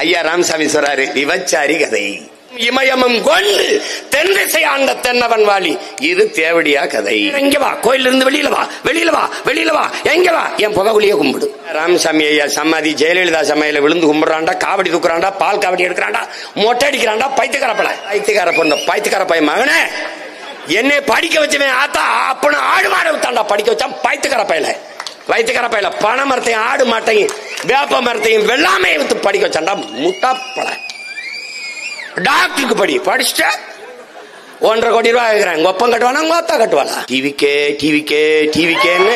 ஐயா ராமசாமி சொல்றாரு, விபச்சாரி கதை. இமயமும் கொண்டு தென் திசை ஆண்ட தென்னவன் வாலி, இது தேவடியா கதை. எங்க வா, கோயில இருந்து வெளியில வா, வெளியில வா, வெளியில வா, எங்க வா, என் புகவுலிய கும்பிடு. ராமசாமி ஐயா சமாதி ஜெயலலிதா சமையல விழுந்து கும்பிடுறாண்டா, காவடி தூக்குறாண்டா, பால் காவடி எடுக்கிறாண்டா, மொட்டை அடிக்கிறாண்டா. பைத்தியக்கார பொண்ணு, பைத்தியக்கார பையன் மகனே, என்னை படிக்க வச்சவன் ஆத்தா அப்பன ஆடு மாட விட்டாண்டா, படிக்க வச்சான். பைத்தியக்கார பையல பனை மரத்தையும் ஆடு மாட்டையும் வேப்ப மரத்தையும் வெள்ளாமையை வித்து படிக்க வச்சாண்டா. முட்டாப்பழ டாக்டருக்கு படிச்சுட்ட 1.5 கோடி ரூபாய் கேட்கிறேன். ஒப்பம் கட்டுவானா, மொத்தா கட்டுவானா? டிவிக்கேன்னு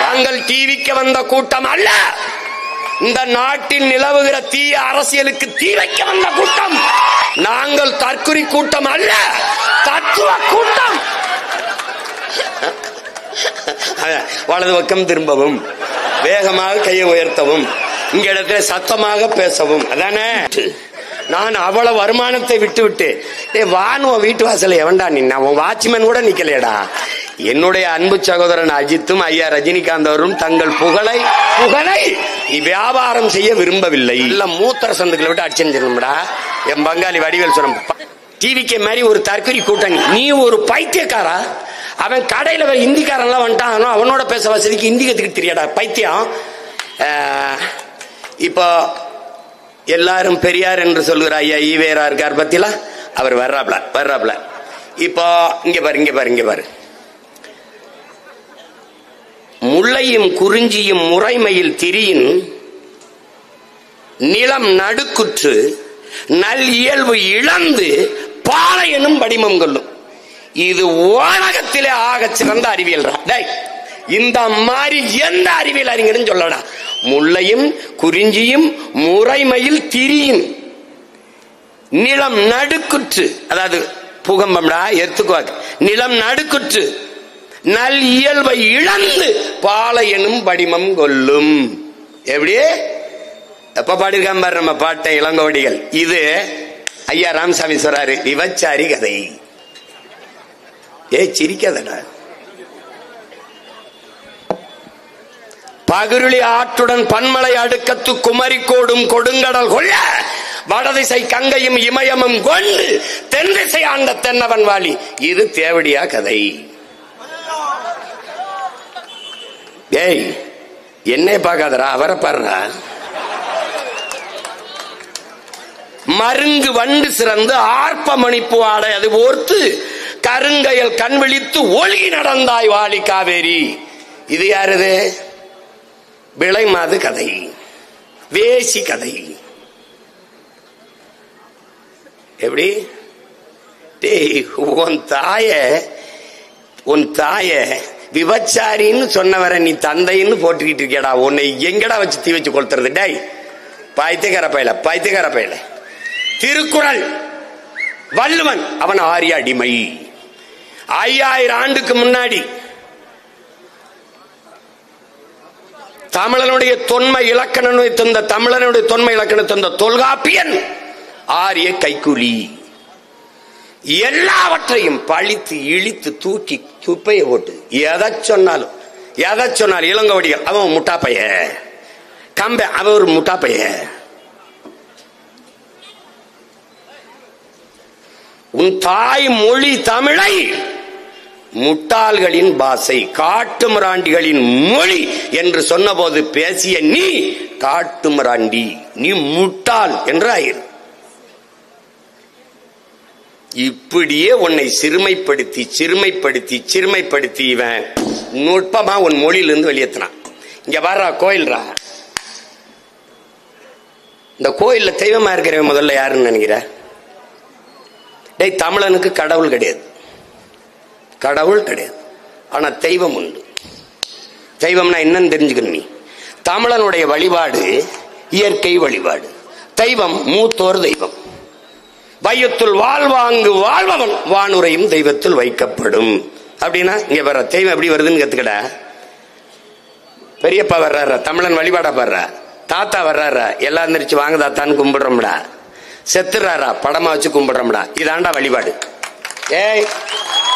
நாங்கள் டிவிக்கு வந்த கூட்டம் அல்ல. இந்த நாட்டில் நிலவுகிற தீய அரசியலுக்கு தீ வைக்க வந்த கூட்டம். நாங்கள் தற்குறி கூட்டம் அல்ல, தத்துவ கூட்டம். வலது பக்கம் திரும்பவும், வேகமாக கையை உயர்த்தவும், இங்க இடத்துல சத்தமாக பேசவும். அதானே நான் அவ்வளவு வருமானத்தை விட்டு வானுவ வீட்டு வாசல எவன்டா நின்னா? உன் வாட்ச்மேன் கூட நிக்கலையடா. என்னுடைய அன்பு சகோதரன் அஜித்தும் ஐயா ரஜினிகாந்த் அவரும் தங்கள் புகழை வியாபாரம் செய்ய விரும்பவில்லை. இல்ல மூத்தர சந்துக்களை விட்டு அடிச்சிருந்தா என் பங்காளி வடிவேல் சொல்ற டிவிக்கு மாதிரி ஒரு தற்கொலை கூட்டணி. நீ ஒரு பைத்தியக்காரா? அவன் கடையில இந்திக்காரன் எல்லாம் வந்துட்டான், அவனோட பேச வசதிக்கு இந்தி கத்துக்கிட்டு தெரியாடா பைத்தியம். இப்போ எல்லாரும் பெரியார் என்று சொல்லுகிற ஐயா ஈவேரா இருக்கார் பத்தில, அவர் வர்றாப்ல. இப்போ இங்க பாரு, முல்லையும் குறிஞ்சியும் முறைமையில் திரியின் நிலம் நடுக்குற்று நல் இயல்பு இழந்து பாளையனும் வடிமம் கொள்ளும். இது உலகத்திலே ஆக சிறந்த அறிவியல். இந்த மாதிரி எந்த அறிவியல் அறிஞரும் சொல்லடா. முல்லையும் குறிஞ்சியும் முறைமையில் திரியின் நிலம் நடுக்குற்று, அதாவது பூகம்பம்டா எத்துக்குவாக்கு, நிலம் நடுக்குற்று நல் இயல்பை இழந்து பாளையனும் வடிமம் கொள்ளும். எப்படி எப்ப பாடிருக்காம பாரு நம்ம பாட்டை இளங்கோடிகள். இது ஐயா ராமசாமி சொல்றாரு, விபச்சாரி கதை. சிரிக்காதடா. பகிருளி ஆற்றுடன் பன்மலை அடுக்கத்து குமரி கோடும் கொடுங்கடல் கொள்ள வடதிசை கங்கையும் இமயமும் கொண்டு தென் திசை ஆண்ட தென்னவன் வாலி, இது தேவடியா கதை. என்னை பார்க்காதரா, அவரை பாருடா. மருங்கு வண்டு சிறந்து ஆர்ப்ப மணிப்பு ஆடை அது ஓர்த்து கருங்கையல் கண் விழித்து ஒழுகி நடந்தாய் வாலி காவேரி. இது யாருது? விளை மாது கதை, வேசி கதை. எப்படி உன் தாய விபச்சாரின்னு சொன்னவரை நீ தந்தைன்னு போட்டுக்கிட்டு இருக்கேடா. உன்னை எங்கடா வச்சு தீ வச்சு கொளுத்துறது? டேய் பைத்தியக்கார பையல. திருக்குறள் வள்ளுவன் அவன் ஆரிய அடிமை. 5000 ஆண்டுக்கு முன்னாடி தமிழனுடைய தொன்மை இலக்கணத்தை தந்த தொல்காப்பியன் ஆரிய கைக்கூலி. எல்லாவற்றையும் பழித்து இழித்து தூக்கி துப்பைய போட்டு எதை சொன்னாலும் இளங்கோடிகள் அவன் முட்டாப்பைய, கம்ப அவன் ஒரு முட்டாப்பைய. உன் தாய் மொழி தமிழை முட்டாள்களின் பாசை, காட்டு மிராண்டிகளின் மொழி என்று சொன்ன போது பேசிய நீ காட்டு மிராண்டி, நீ முட்டாள் என்று ஆயிரு. இப்படியே உன்னை சிறுமைப்படுத்தி இவன் நுட்பமா உன் மொழியிலிருந்து வெளியேற்றினான். இங்க வர்றா கோயில்ரா. இந்த கோயில்ல தெய்வமா இருக்கிறவன் முதல்ல யாருன்னு நினைக்கிற? தமிழனுக்கு கடவுள் கிடையாது, ஆனா தெய்வம் உண்டு. தெய்வம்னா என்னன்னு தெரிஞ்சுக்கணும். நீ தமிழனுடைய வழிபாடு இயற்கை வழிபாடு. தெய்வம் மூத்தோர் தெய்வம். வையத்துள் வாழ்வாங்கு வாழ்பவன் வானுரையும் தெய்வத்தில் வைக்கப்படும். அப்படின்னா இங்க வர்ற தெய்வம் எப்படி வருதுன்னு கத்துக்கடா. பெரியப்பா வர்றாரா, தமிழன் வழிபாடா பாடுற. தாத்தா வர்றாரா, எல்லாம் எந்திரிச்சு வாங்க தாத்தான்னு கும்பிடுறோம்டா. செத்துறாரா, படமா வச்சு கும்பிடுறோம்டா. இதாண்டா வழிபாடு.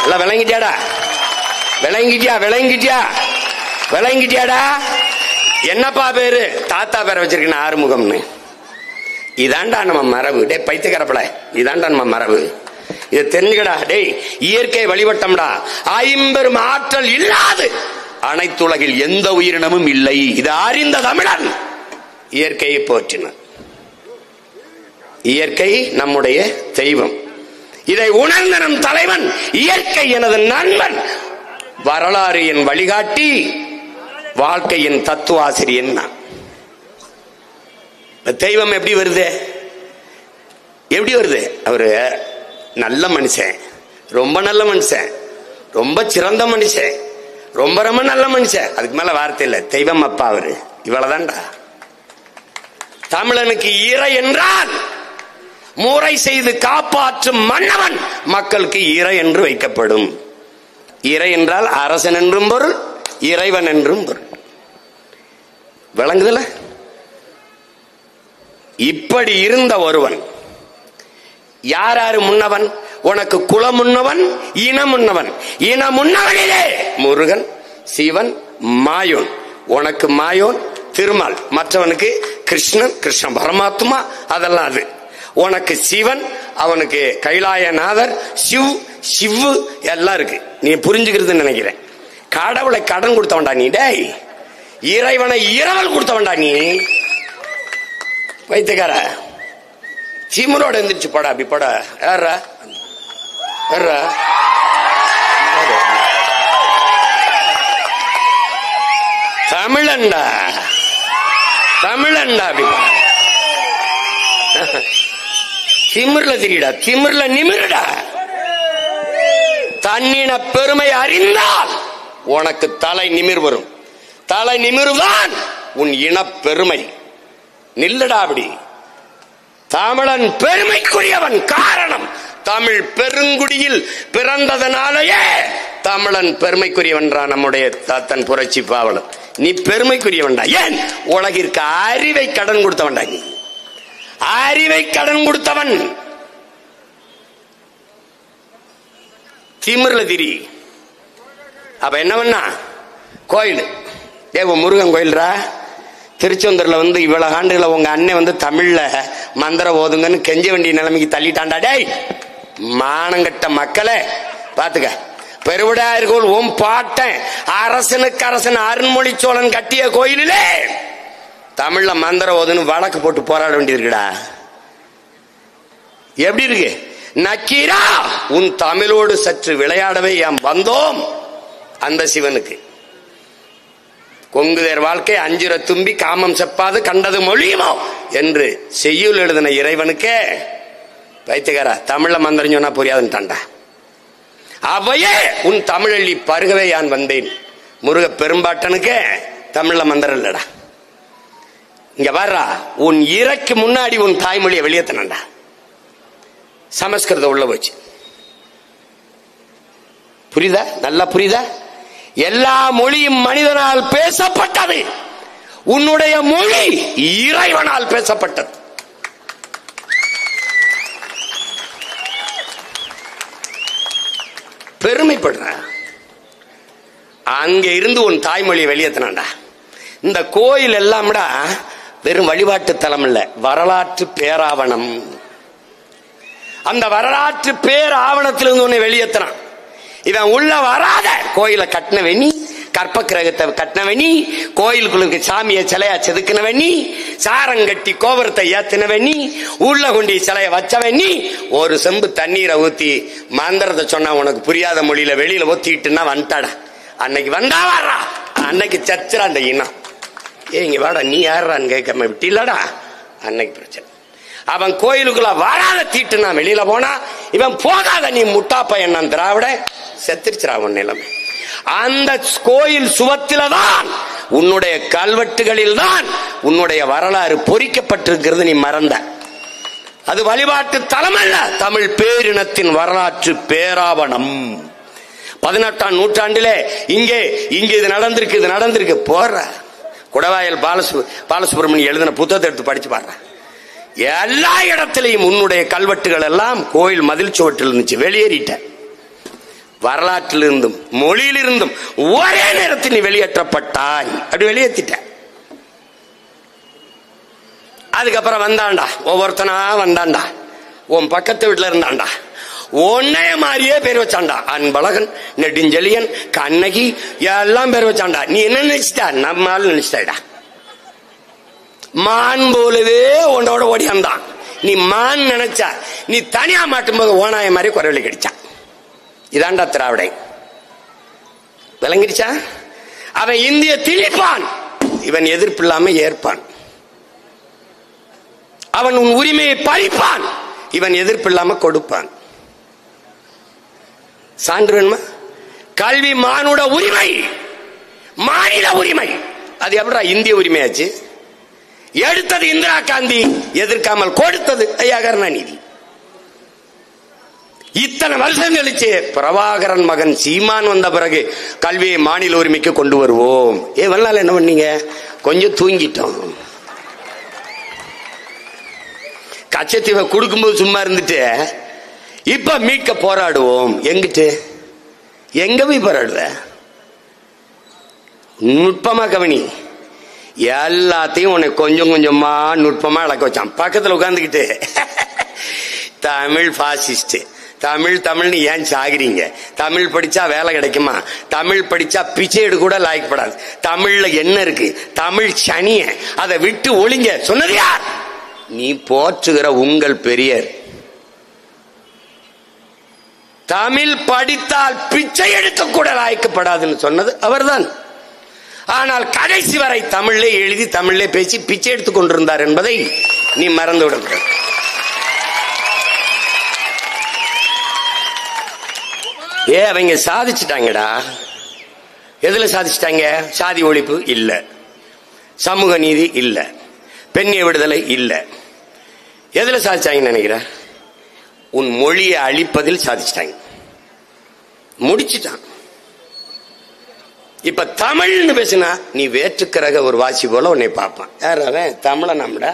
எல்லாம் விளங்கிட்டியாடா? என்னப்பா பேரு? தாத்தா பேரை வச்சிருக்கேன் ஆறுமுகம்னு. இதாண்டா நம்ம மரபு. டே பைத்தியக்காரப்பட, இதாண்டா நம்ம மரபு. இதை தெரிஞ்சுக்கடா. டேய், இயற்கை வழிபட்டம்டா. ஐம்பெரும் ஆற்றல் இல்லாது அனைத்துலகில் எந்த உயிரினமும் இல்லை. இது அறிந்த தமிழன் இயற்கையை போற்றினார். இயற்கை நம்முடைய தெய்வம். இதை உணர்ந்த நம் தலைவன் இயற்கை எனது நண்பன், வரலாறு என் வழிகாட்டி, வாழ்க்கையின் தத்துவ ஆசிரியன். தெய்வம் எப்படி வருது? எப்படி வருது? அவரு நல்ல மனுஷன், ரொம்ப நல்ல மனுஷன், ரொம்ப சிறந்த மனுஷன், ரொம்ப ரொம்ப நல்ல மனுஷன். அதுக்கு மேல வார்த்தை இல்ல. தெய்வம் அப்பா அவரு. இவ்வளவுதான்டா. தமிழனுக்கு இறை என்றால் முறை செய்து காப்பாற்றும் மன்னவன் மக்களுக்கு இறை என்று வைக்கப்படும். இறை என்றால் அரசன் என்றும் பொருள், இறைவன் என்றும் பொருள். விளங்குதல? இப்படி இருந்த ஒருவன் யாராரு முன்னவன்? உனக்கு குலம் முன்னவன், இனம் முன்னவன். இனம் முன்னவனிலே முருகன், சிவன், மாயோன். உனக்கு மாயோன் திருமால், மற்றவனுக்கு கிருஷ்ணன், கிருஷ்ண பரமாத்மா, அதெல்லாம் அது. உனக்கு சிவன், அவனுக்கு கைலாயநாதர், சிவ் எல்லாம் இருக்கு. நீ புரிஞ்சுக்கிறது நினைக்கிறேன். கடவுளை கடன் கொடுத்தவன்டா நீ. டேய், இறைவனை இரவல் கொடுத்தவன்டா நீ. வைத்தியக்கார சிம்மரோட எந்திரிச்சு போடா. அப்படி போட யாரா தமிழண்டா, தமிழண்டா. அப்படி திமிர்ல திரிடா, திமிர்ல நிமிருடா. தன்னின பெருமை அறிந்தால் உனக்கு தலை நிமிர் வரும். தலை நிமிர்தான் உன் இன பெருமை. நில்லடா அப்படி. தமிழன் பெருமைக்குரியவன். காரணம், தமிழ் பெருங்குடியில் பிறந்ததனாலேயே தமிழன் பெருமைக்குரியவன்றான் நம்முடைய தாத்தன் புரட்சி பாவலன். நீ பெருமைக்குரியவன்டா. ஏன்? உலகிற்கு அறிவை கடன் கொடுத்தவன்டா நீ. அறிவை கடன் கொடுத்தவன். திமிர்ல திரி. அப்ப என்ன பண்ணா? கோயில் தேவ முருகன் கோயில்ரா. திருச்செந்தூர்ல இவ்வளவு ஆண்டுகளை உங்க அண்ணன் தமிழ்ல மந்திரம் ஓதுங்கன்னு கெஞ்ச வேண்டிய நிலைமைக்கு தள்ளிட்டாண்டா. டேய், மானங்கட்ட மக்களே பாத்துக்க. பெருவிடாயர்கள் உன் பாட்டன் அரசனுக்கு அரசன் அருண்மொழி சோழன் கட்டிய கோயிலிலே தமிழ்ல மந்திரம் ஓதுன்னு வழக்கு போட்டு போராட வேண்டியிருக்குடா. எப்படி இருக்கு? நக்கீரா, உன் தமிழோடு சற்று விளையாடவே ஏன் வந்தோம்? அந்த சிவனுக்கு கொங்குதேர் வாழ்க்கை அஞ்சுர தும்பி காமம் செப்பாது கண்டது மொழியுமோ என்று செய்யுள் எழுதின இறைவனுக்கே வைத்தியகாரா தமிழ்ல மந்திரம் சொன்னா புரியாதுன்னுட்டான்டா. அவையே உன் தமிழள்ளி பருகவே யான் வந்தேன். முருக பெரும்பாட்டனுக்கு தமிழ்ல மந்திரம் இல்லடா. இங்க வர்றா, உன் இறைக்கு முன்னாடி உன் தாய்மொழியை வெளியேத்தனண்டா. சமஸ்கிருதம் உள்ள போச்சு. புரியுதா? நல்லா புரியுதா? எல்லா மொழியும் மனிதனால் பேசப்பட்டது. உன்னுடைய மொழி இறைவனால் பேசப்பட்டது. பெருமைப்படுற. அங்க இருந்து உன் தாய்மொழியை வெளியேற்றினாண்டா. இந்த கோயில் எல்லாம்டா வெறும் வழிபாட்டு தலம் இல்ல, வரலாற்று பேராவணம். அந்த வரலாற்று பேராவணத்திலிருந்து உன்னை வெளியேற்றினான். இவன் உள்ள வராத கோயிலை கட்டினவனி, கற்ப கிரகத்தை கட்டினவனி, கோயிலுக்குள்ள சாமியை சிலையா செதுக்கினவனி, சாரங்கட்டி கோபுரத்தை ஏத்தினவனி, உள்ள கொண்டி சிலைய வச்சவனி, ஒரு செம்பு தண்ணீரை ஊத்தி மந்திரத்தை சொன்னா உனக்கு புரியாத மொழியில வெளியில ஊத்திட்டுன்னா வந்துட்டாடா. அன்னைக்கு வந்தா வாரா, அன்னைக்கு சச்சுரா அந்த இனம். இங்க வாடா, நீ யாரான்னு கேட்காம விட்டில்லடா, அன்னைக்கு பிரச்சனை. அவன் கோயிலுக்குள்ள வராத தீட்டுனா வெளியில போனா, இவன் போகாத நீ முட்டா பையன் திராவிட செத்துருச்சுரா உன் நிலைமை. அந்த கோயில் சுவத்தில்தான், உன்னுடைய கல்வெட்டுகளில் தான் உன்னுடைய வரலாறு பொறிக்கப்பட்டிருக்கிறது. நீ மறந்த. அது வழிபாட்டு தலம் அல்ல, தமிழ் பேரினத்தின் வரலாற்று பேராவணம். 18ஆம் நூற்றாண்டிலே இங்கே இது நடந்திருக்கு போற குடவாயல் பாலசுப்ரமணியம் எழுதின புத்தகத்தை எடுத்து படிச்சு பாடுற. எல்லா இடத்திலையும் உன்னுடைய கல்வெட்டுகள் எல்லாம் கோயில் மதில் சுவற்றில் இருந்துச்சு. வெளியேறிட்ட. வரலாற்றிலிருந்தும் மொழியிலிருந்தும் ஒரே நேரத்தில் நீ வெளியேற்றப்பட்டாய். அப்படி வெளியேற்றிட்ட. அதுக்கப்புறம் வந்தாண்டா, ஒவ்வொருத்தனா வந்தாண்டா. உன் பக்கத்து வீட்டுல இருந்தாண்டா, ஒன்னே மாதிரியே பேர் வச்சாண்டா. அன்பழகன், நெடுஞ்செழியன், கண்ணகி எல்லாம் பேர் வச்சாண்டா. நீ என்ன நினைச்சிட்டா? நம்மால் நினைச்சிட்டா. மான் போலவே உன்னோட ஓடியாந்தான். நீ மான் நினைச்சா, நீ தனியா மாட்டும் போது ஓனாய மாதிரி குரவழி கிடைச்சான். இதாண்டா திராவிடை. விளங்கிடுச்சா? அவன் இந்திய திணிப்பான், இவன் எதிர்ப்பு இல்லாம ஏற்பான். அவன் உன் உரிமையை பறிப்பான், இவன் எதிர்ப்பு இல்லாம கொடுப்பான். சான்று வேணுமா? கல்வி மானுட உரிமை, மாநில உரிமை. அது எப்படா இந்திய உரிமையாச்சு? எடுத்தது இந்திரா காந்தி, எதிர்க்காமல் கொடுத்தது ஐயா கருணாநிதி. இத்தனை வருஷம் கழிச்சு பிரபாகரன் மகன் சீமான் வந்த பிறகு கல்வியை மாநில உரிமைக்கு கொண்டு வருவோம். வெள்ளால என்ன பண்ணீங்க? கொஞ்சம் தூங்கிட்டோம். கச்சத்தீவை கொடுக்கும்போது சும்மா இருந்துட்டு இப்ப மீட்க போராடுவோம். எங்கிட்டு? எங்க போய் போராடுவ? நுட்பமா கவனி. எல்லாத்தையும் உன்னை கொஞ்சம் கொஞ்சமா நுட்பமா இழக்க வச்சான். பக்கத்துல உட்கார்ந்துக்கிட்டு தமிழ் பாசிஸ்ட், தமிழ் தமிழ்னு ஏன் சாகுறீங்க? தமிழ் படிச்சா வேலை கிடைக்குமா? தமிழ் படிச்சா பிச்சை எடு கூட லாய்க்கப்படாது. தமிழ்ல என்ன இருக்கு? தமிழ் சனிய, அதை விட்டு ஒளிங்க சொன்னது யார்? நீ போற்றுகிற உங்கள் பெரியர். தமிழ் படித்தால் பிச்சை எடுக்க கூட லாய்க்கப்படாதுன்னு சொன்னது அவர்தான். ஆனால் கடைசி வரை தமிழ்லே எழுதி தமிழ்லே பேசி பிச்சை எடுத்துக் கொண்டிருந்தார் என்பதை நீ மறந்து விடக்கூடாது. அவங்க சாதிச்சுட்டாங்கடா. எதுல சாதிச்சுட்டாங்க? சாதி ஒழிப்பு இல்ல, சமூக நீதி இல்ல, பெண்ணிய விடுதலை இல்ல. எதுல சாதிச்சாங்கன்னு நினைக்கிற? உன் மொழியை அழிப்பதில் சாதிச்சுட்டாங்க. முடிச்சுட்டான். இப்ப தமிழ்னு பேசினா நீ வேற்றுக்கிறக ஒரு வாசி போல உன்னை பார்ப்பான். யார் அவன்? தமிழ நம்மடா.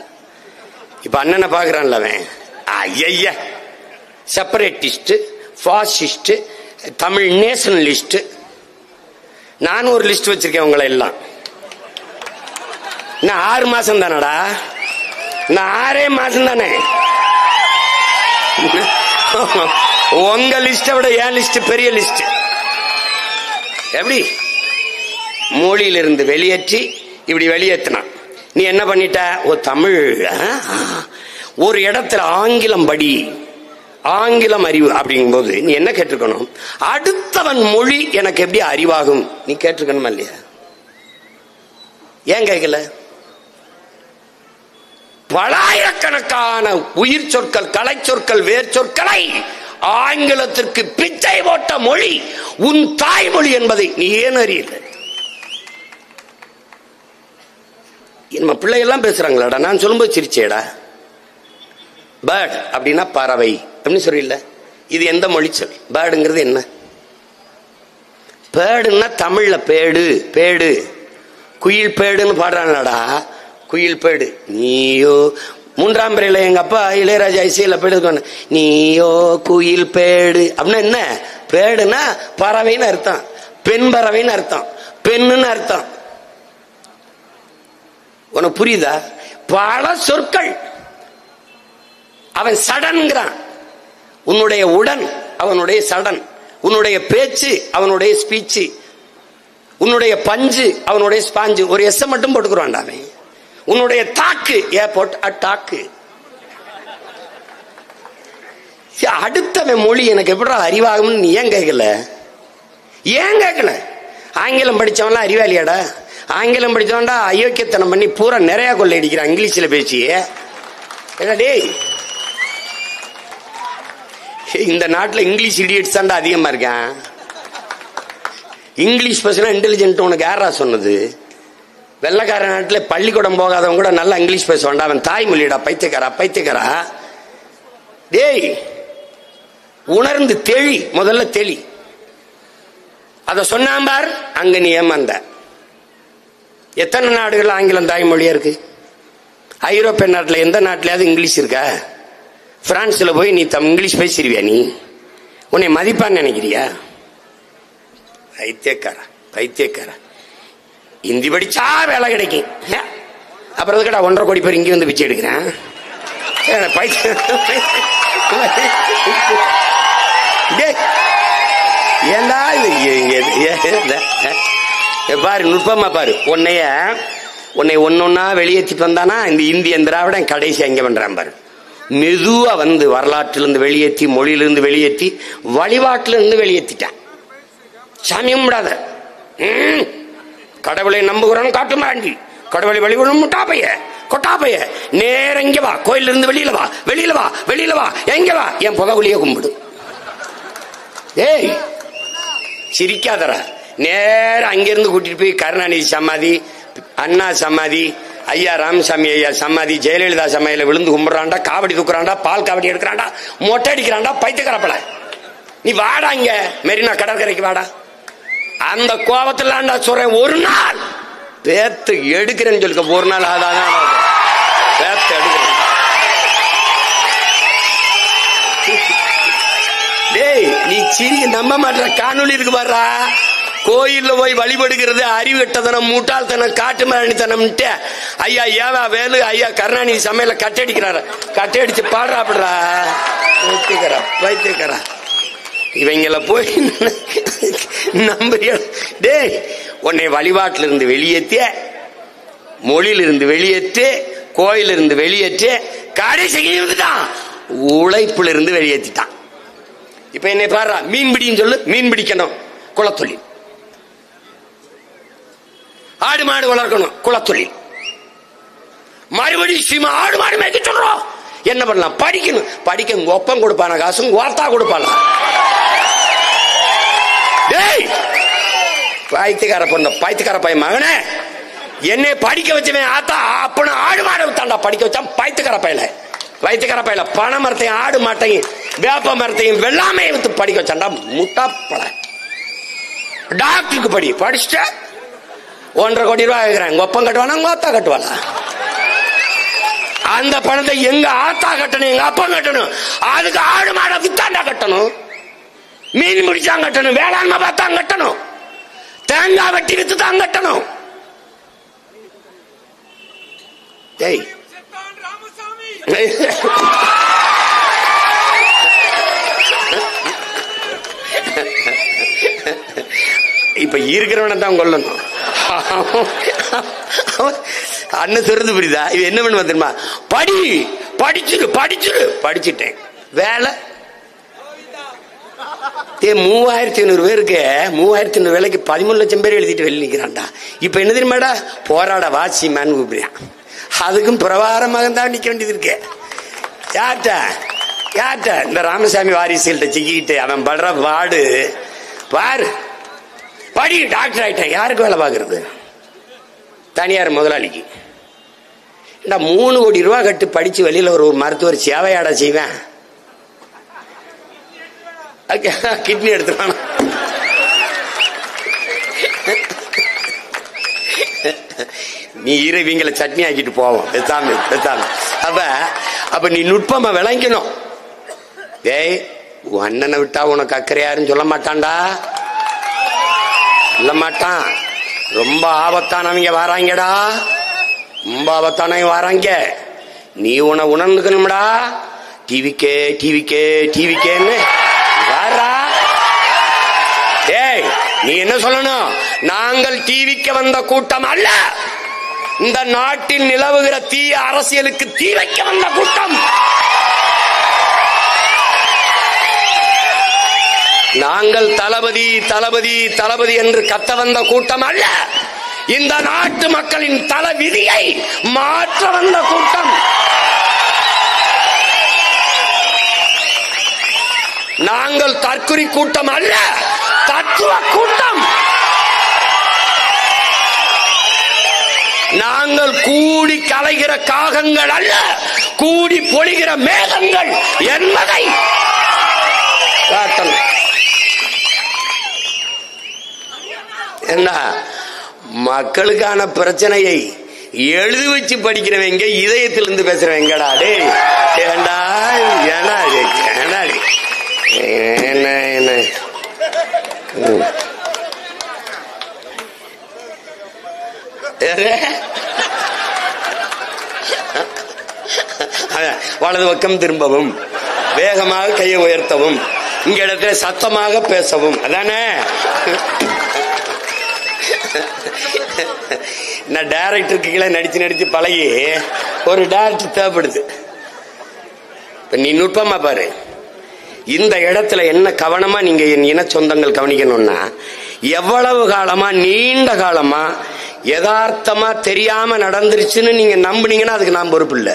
இப்ப அண்ணனை பாக்குறான்ல அவன். ஐய செப்பரேட்டிஸ்ட், பாசிஸ்ட், தமிழ் நேஷனலிஸ்ட். நான் ஒரு லிஸ்ட் வச்சிருக்கேன் உங்களை எல்லாம். நான் 6 மாசம் தானடா, நான் 6 மாசம் தானே. உங்க லிஸ்ட விட என் லிஸ்ட் பெரிய லிஸ்ட். எப்படி மொழியிலிருந்து வெளியேற்றி இப்படி வெளியேற்றினான். நீ என்ன பண்ணிட்ட? ஓ தமிழ், ஒரு இடத்துல ஆங்கிலம் படி, ஆங்கிலம் அறிவு அப்படிங்கும் போது நீ என்ன கேட்டிருக்கணும்? அடுத்தவன் மொழி எனக்கு எப்படி அறிவாகும் நீ கேட்டிருக்கணுமா இல்லையா? ஏன் கேட்கல? பலாயிரக்கணக்கான உயிர் சொற்கள், கலை சொற்கள், வேர் சொற்களை ஆங்கிலத்திற்கு பிச்சை போட்ட மொழி உன் தாய்மொழி என்பதை நீ ஏன் அறியல? நம்ம பிள்ளைகள்லாம் பேசுறாங்களாடா. நான் சொல்லும்போது சிரிச்சேடா. பேர்ட் அப்படின்னா பறவை அப்படின்னு சொல்லல. இது எந்த மொழி சொல்? பேர்டுங்கிறது என்ன? பேர்டுன்னா தமிழ்ல பேடு, பேடு, குயில் பேடுன்னு பாடுறாங்கடா. குயில் பேடு. நீயோ 3ஆம் பிறையில எங்க அப்பா இளையராஜா இசையில பேடு, நீயோ குயில் பேடு அப்படின்னா என்ன? பேடுனா பறவைன்னு அர்த்தம், பெண் பறவைன்னு அர்த்தம், பெண்ணுன்னு அர்த்தம். உனக்கு புரியுதா? பல சொற்கள். அவன் சடன்கிறான். உன்னுடைய உடன் அவனுடைய சடன், உன்னுடைய பேச்சு அவனுடைய ஸ்பீச்சு, உன்னுடைய பஞ்சு அவனுடைய ஸ்பாஞ்சு. ஒரு எஸ் மட்டும் போட்டுக்கிறான்டா அவன். உன்னுடைய தாக்கு ஏர்போர்ட் அட்டாக்கு. அடுத்தவன் மொழி எனக்கு எப்படி அறிவாகும்னு நீ ஏன் கேட்கல? ஏன் கேட்கல? ஆங்கிலம் படிச்சவன்லாம் அறிவாளியாடா? ஆங்கிலம் படிச்சவன்டா அயோக்கியத்தனம் பண்ணி பூரா நிறைய கொள்ளை அடிக்கிறான் இங்கிலீஷ்ல பேசி. டேய், இந்த நாட்டுல இங்கிலீஷ் இடியட்ஸ் தான்டா அதிகமா இருக்கான். இங்கிலீஷ் பேசுனா இன்டெலிஜென்ட் உனக்கு யாரா சொன்னது? வெள்ளக்கார நாட்டில் பள்ளிக்கூடம் போகாதவன் கூட நல்லா இங்கிலீஷ் பேசுவான்டா. அவன் தாய்மொழிடா. பைத்தியக்காரா, பைத்தியக்காரா. டேய், உணர்ந்து தெளி, முதல்ல தெளி. அத சொன்னாம்பார், அங்க நீ ஏமாந்த. எத்தனை நாடுகள் ஆங்கிலம் தாய்மொழியா இருக்கு? ஐரோப்பிய நாட்டில் எந்த நாட்டிலேயாவது இங்கிலீஷ் இருக்கா? பிரான்ஸ்ல போய் நீ இங்கிலீஷ் பேசிடுவியா? நீ உன்னை மதிப்பான்னு நினைக்கிறியா? பைத்தியக்காரா, பைத்தியக்காரா. ஹிந்தி படிச்சா வேலை கிடைக்கும். அப்புறம் எதுக்கடா 1.5 கோடி பேர் இங்கே வந்து பிச்சை எடுக்கிறேன்? ஏண்டா இது பாரு, நுட்பமா பாரு. உன்னை ஒன்னொன்னா வெளியேற்றிட்டு வந்தானா இந்த இந்தியன் திராவிடன் கடைசி அங்க பண்றான் பாரு. மெதுவா வந்து வரலாற்றிலிருந்து வெளியேற்றி, மொழியிலிருந்து வெளியேற்றி, வழிபாட்டிலிருந்து வெளியேற்றிட்டான். சாமி கும்பிடாத, கடவுளை நம்புகிறோம் காட்டு மாண்டி, கடவுளை வழிபடும் முட்டாப்பைய கொட்டாப்பைய, நேர இங்க வா, கோயில இருந்து வெளியில வா, வெளியில வா, வெளியில வா, எங்க வா, என் புகவுலிய கும்பிடு. ஏய் சிரிக்காதர, நேர அங்கிருந்து கூட்டிட்டு போய் கருணாநிதி சமாதி, அண்ணா சமாதி, ஐயா ராமசாமி ஐயா சமாதி, ஜெயலலிதா சமாதியில விழுந்து கும்பிடுறான்டா, காவடி தூக்குறான்டா, பால் காவடி எடுக்கிறான்டா, மொட்டை அடிக்கிறான்டா, பைத்தியக்காரப்பல. நீ வாடா இங்க மெரினா கடற்கரைக்கு வாடா. அந்த கோபத்துல சொல்றேன், ஒரு நாள் பேத்து எடுக்கிறேன்னு சொல்லிக்க, ஒரு நாள் அதான் பேத்து எடுக்கிறேன். டேய் நீ சிரி நம்ப மாட்ட, காணொலி இருக்கு பாடுறா. கோயில்ல போய் வழிபடுகிறது அறிவு கட்டத்தனம், முட்டாள்தனம், காட்டு மரணித்தனம். ஐயா ஏவா வேலு, ஐயா கருணாநிதி சமையல கட்டடிக்கிறாரு, கட்டடிச்சு பாடுறாப்படுறா. வைத்தியக்காரா இவங்கள போய் நம்புறிய? டேய் உன்னை வழிபாட்டிலிருந்து வெளியேற்ற, மொழியிலிருந்து வெளியேற்று, கோயிலிருந்து வெளியேற்று, கடைசி இருந்துட்டான் உழைப்புல இருந்து வெளியேற்றிட்டான். இப்ப என்னை பாடுறா, மீன்பிடின்னு சொல்லு, மீன் பிடிக்கணும் குலத்தொழில், ஆடு மாடு வளர்க்கணும் குலத்தொழில், மறுபடியும் சீமா ஆடு மாடு மேய்க்க சொல்றோம். என்ன பண்ணலாம்? படிக்கணும். படிக்க ஒப்பம் கொடுப்பான காசும் ஓர்த்தா கொடுப்பான. டேய் பைத்தியக்கார பொண்ணு, பைத்தியக்கார பையன் மகனே, என்னை படிக்க வச்சவன் ஆத்தா அப்பன ஆடு மாடு வித்தாண்டா படிக்க வச்சான். பைத்தியக்கார பையல, பைத்தியக்கார பையல பனை மரத்தையும் ஆடு மாட்டையும் வேப்ப மரத்தையும் வெள்ளாமையை வித்து படிக்க வச்சாண்டா. முட்டாப்பட டாக்டருக்கு படி, படிச்சுட்ட 1.5 கோடி ரூபாய் கேட்கிறேன். ஒப்பம் கட்டுவானா உங்க ஆத்தா கட்டுவானா? அந்த பணத்தை எங்க ஆத்தா கட்டணும், எங்க அப்பா கட்டணும். அதுக்கு ஆடு மாடை வித்தாண்டா கட்டணும், மீன் முடிச்சாங்க கட்டணும், வேளாண்மை பார்த்தா கட்டணும், தேங்காய் வெட்டி வித்து தான் கட்டணும். டேய் இப்ப இருக்கிறவன தான் கொல்லணும். அண்ணன் சொல்றது புரியுதா? இது என்ன பண்ண தெரியுமா? படி, படிச்சிரு, படிச்சிரு, படிச்சுட்டேன். வேலை 3500 பேருக்கு 3500 வேலைக்கு 13 லட்சம் பேர் எழுதிட்டு வெளியே நிக்கிறான்டா. இப்ப என்ன தெரியுமாடா? போராட வாசிமான்னு கூப்பிடுறான். அதுக்கும் பிரபாரமாக தான் நிக்க வேண்டியது இருக்கு. யார்ட்ட யார்ட்ட? இந்த ராமசாமி வாரிசுகள்கிட்ட சிக்கிட்டு அவன் படுற பாடு பாரு. படி, டாக்டர் ஆயிட்டேன். யாருக்கு வேலை பார்க்கறது? தனியார் முதலாளிக்கு. 3 கோடி ரூபாய் கட்டு படிச்சு வெளியில ஒரு மருத்துவர் சேவையாட செய்வேன். கிட்னி எடுத்துவான. நீ இவங்களை சட்னி ஆக்கிட்டு போவோம் பெத்தாம பெத்தாம. அப்ப நீ நுட்பமா விளங்கணும். ஏய் அண்ணனை விட்டா உனக்கு அக்கறை யாருன்னு சொல்ல மாட்டான்டா, சொல்ல மாட்டான். ரொம்ப ஆபத்தானவங்க வாராங்கடா, ரொம்ப ஆபத்தானவங்க வாராங்க. நீ உணர்ந்துக்கணும்டா. டிவிக்கே டிவிக்கே டிவிக்கேன்னு வாரா. ஏய் நீ என்ன சொல்லணும்? நாங்கள் டிவிக்கு வந்த கூட்டம் அல்ல, இந்த நாட்டில் நிலவுகிற தீய அரசியலுக்கு தீ வைக்க வந்த கூட்டம். நாங்கள் தளபதி தளபதி தளபதி என்று கத்த வந்த கூட்டம் அல்ல, இந்த நாட்டு மக்களின் தல விதியை மாற்ற வந்த கூட்டம். நாங்கள் தற்குறி கூட்டம் அல்ல, தத்துவ கூட்டம். நாங்கள் கூடி கலைகிற காகங்கள் அல்ல, கூடி பொழிகிற மேகங்கள் என்பதை காட்டணும். என்ன மக்களுக்கான பிரச்சனையை எழுதி வச்சு படிக்கிறவங்க இதயத்திலிருந்து பேசுறவங்கடா. டே ஏண்டா ஏண்டா ஏண்டா என்ன என்ன வலது பக்கம் திரும்பவும், வேகமாக கையை உயர்த்தவும், இங்க இடத்துல சத்தமாக பேசவும். அதானே நான் டைரக்டருக்கு கீழே நடிச்சு பழகி ஒரு டைரக்டர் தேவைப்படுது. இப்ப நீ நுட்பமா பாரு, இந்த இடத்துல என்ன கவனமா நீங்க என் இன சொந்தங்கள் கவனிக்கணும்னா, எவ்வளவு காலமா நீண்ட காலமா யதார்த்தமா தெரியாம நடந்துருச்சுன்னு நீங்க நம்புனீங்கன்னா அதுக்கு நான் பொறுப்பு இல்லை.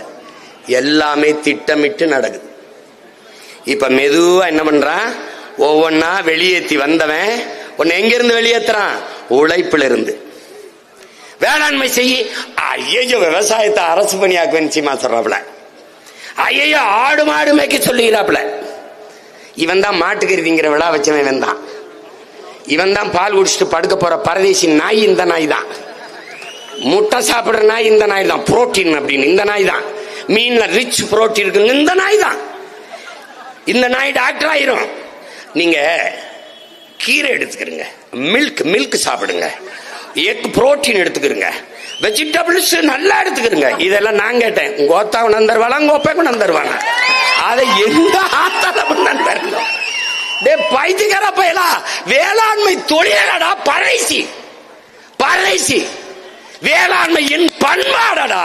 எல்லாமே திட்டமிட்டு நடக்குது. இப்ப மெதுவா என்ன பண்றான், ஒவ்வொன்னா வெளியேற்றி வந்தவன் உன்னை எங்க இருந்து வெளியேற்றுறான், உழைப்புல இருந்து. வேளாண்மை செய்ய, ஐயோ விவசாயத்தை அரசு பணியாக்குவேன் நிச்சயமா சொல்றாப்புல. ஐயோ ஆடு மாடு மேய்க்க சொல்லுகிறாப்புல. இவன் தான் மாட்டுக்கருதிங்கிற விழா வச்சவன். இவன் தான் இவன் தான் பால் குடிச்சிட்டு படுக்க போற பரதேசி நாய் இந்த நாய் தான். முட்டை சாப்பிடுற நாய் இந்த நாய் தான். புரோட்டீன் அப்படின்னு இந்த நாய் தான். மீன்ல ரிச் புரோட்டீன் இருக்கு இந்த நாய் தான். இந்த நாய் டாக்டர் ஆயிரும். நீங்க கீரை எடுத்துக்கிறீங்க, மில்க் சாப்பிடுங்க, எக் புரோட்டீன் எடுத்துக்கிறீங்க, வெஜிடபிள்ஸ் நல்லா எடுத்துக்கிறீங்க. இதெல்லாம் நான் கேட்டேன். உங்க ஓத்தா கொண்டாந்துருவாளா, உங்க ஒப்பை கொண்டாந்துருவாங்க. அதை எந்த ஆத்தால கொண்டாந்துருங்க. பைத்தியக்கார பயலா, வேளாண்மை தொழிலடா பறைசி பறைசி. வேளாண்மை என் பண்பாடடா,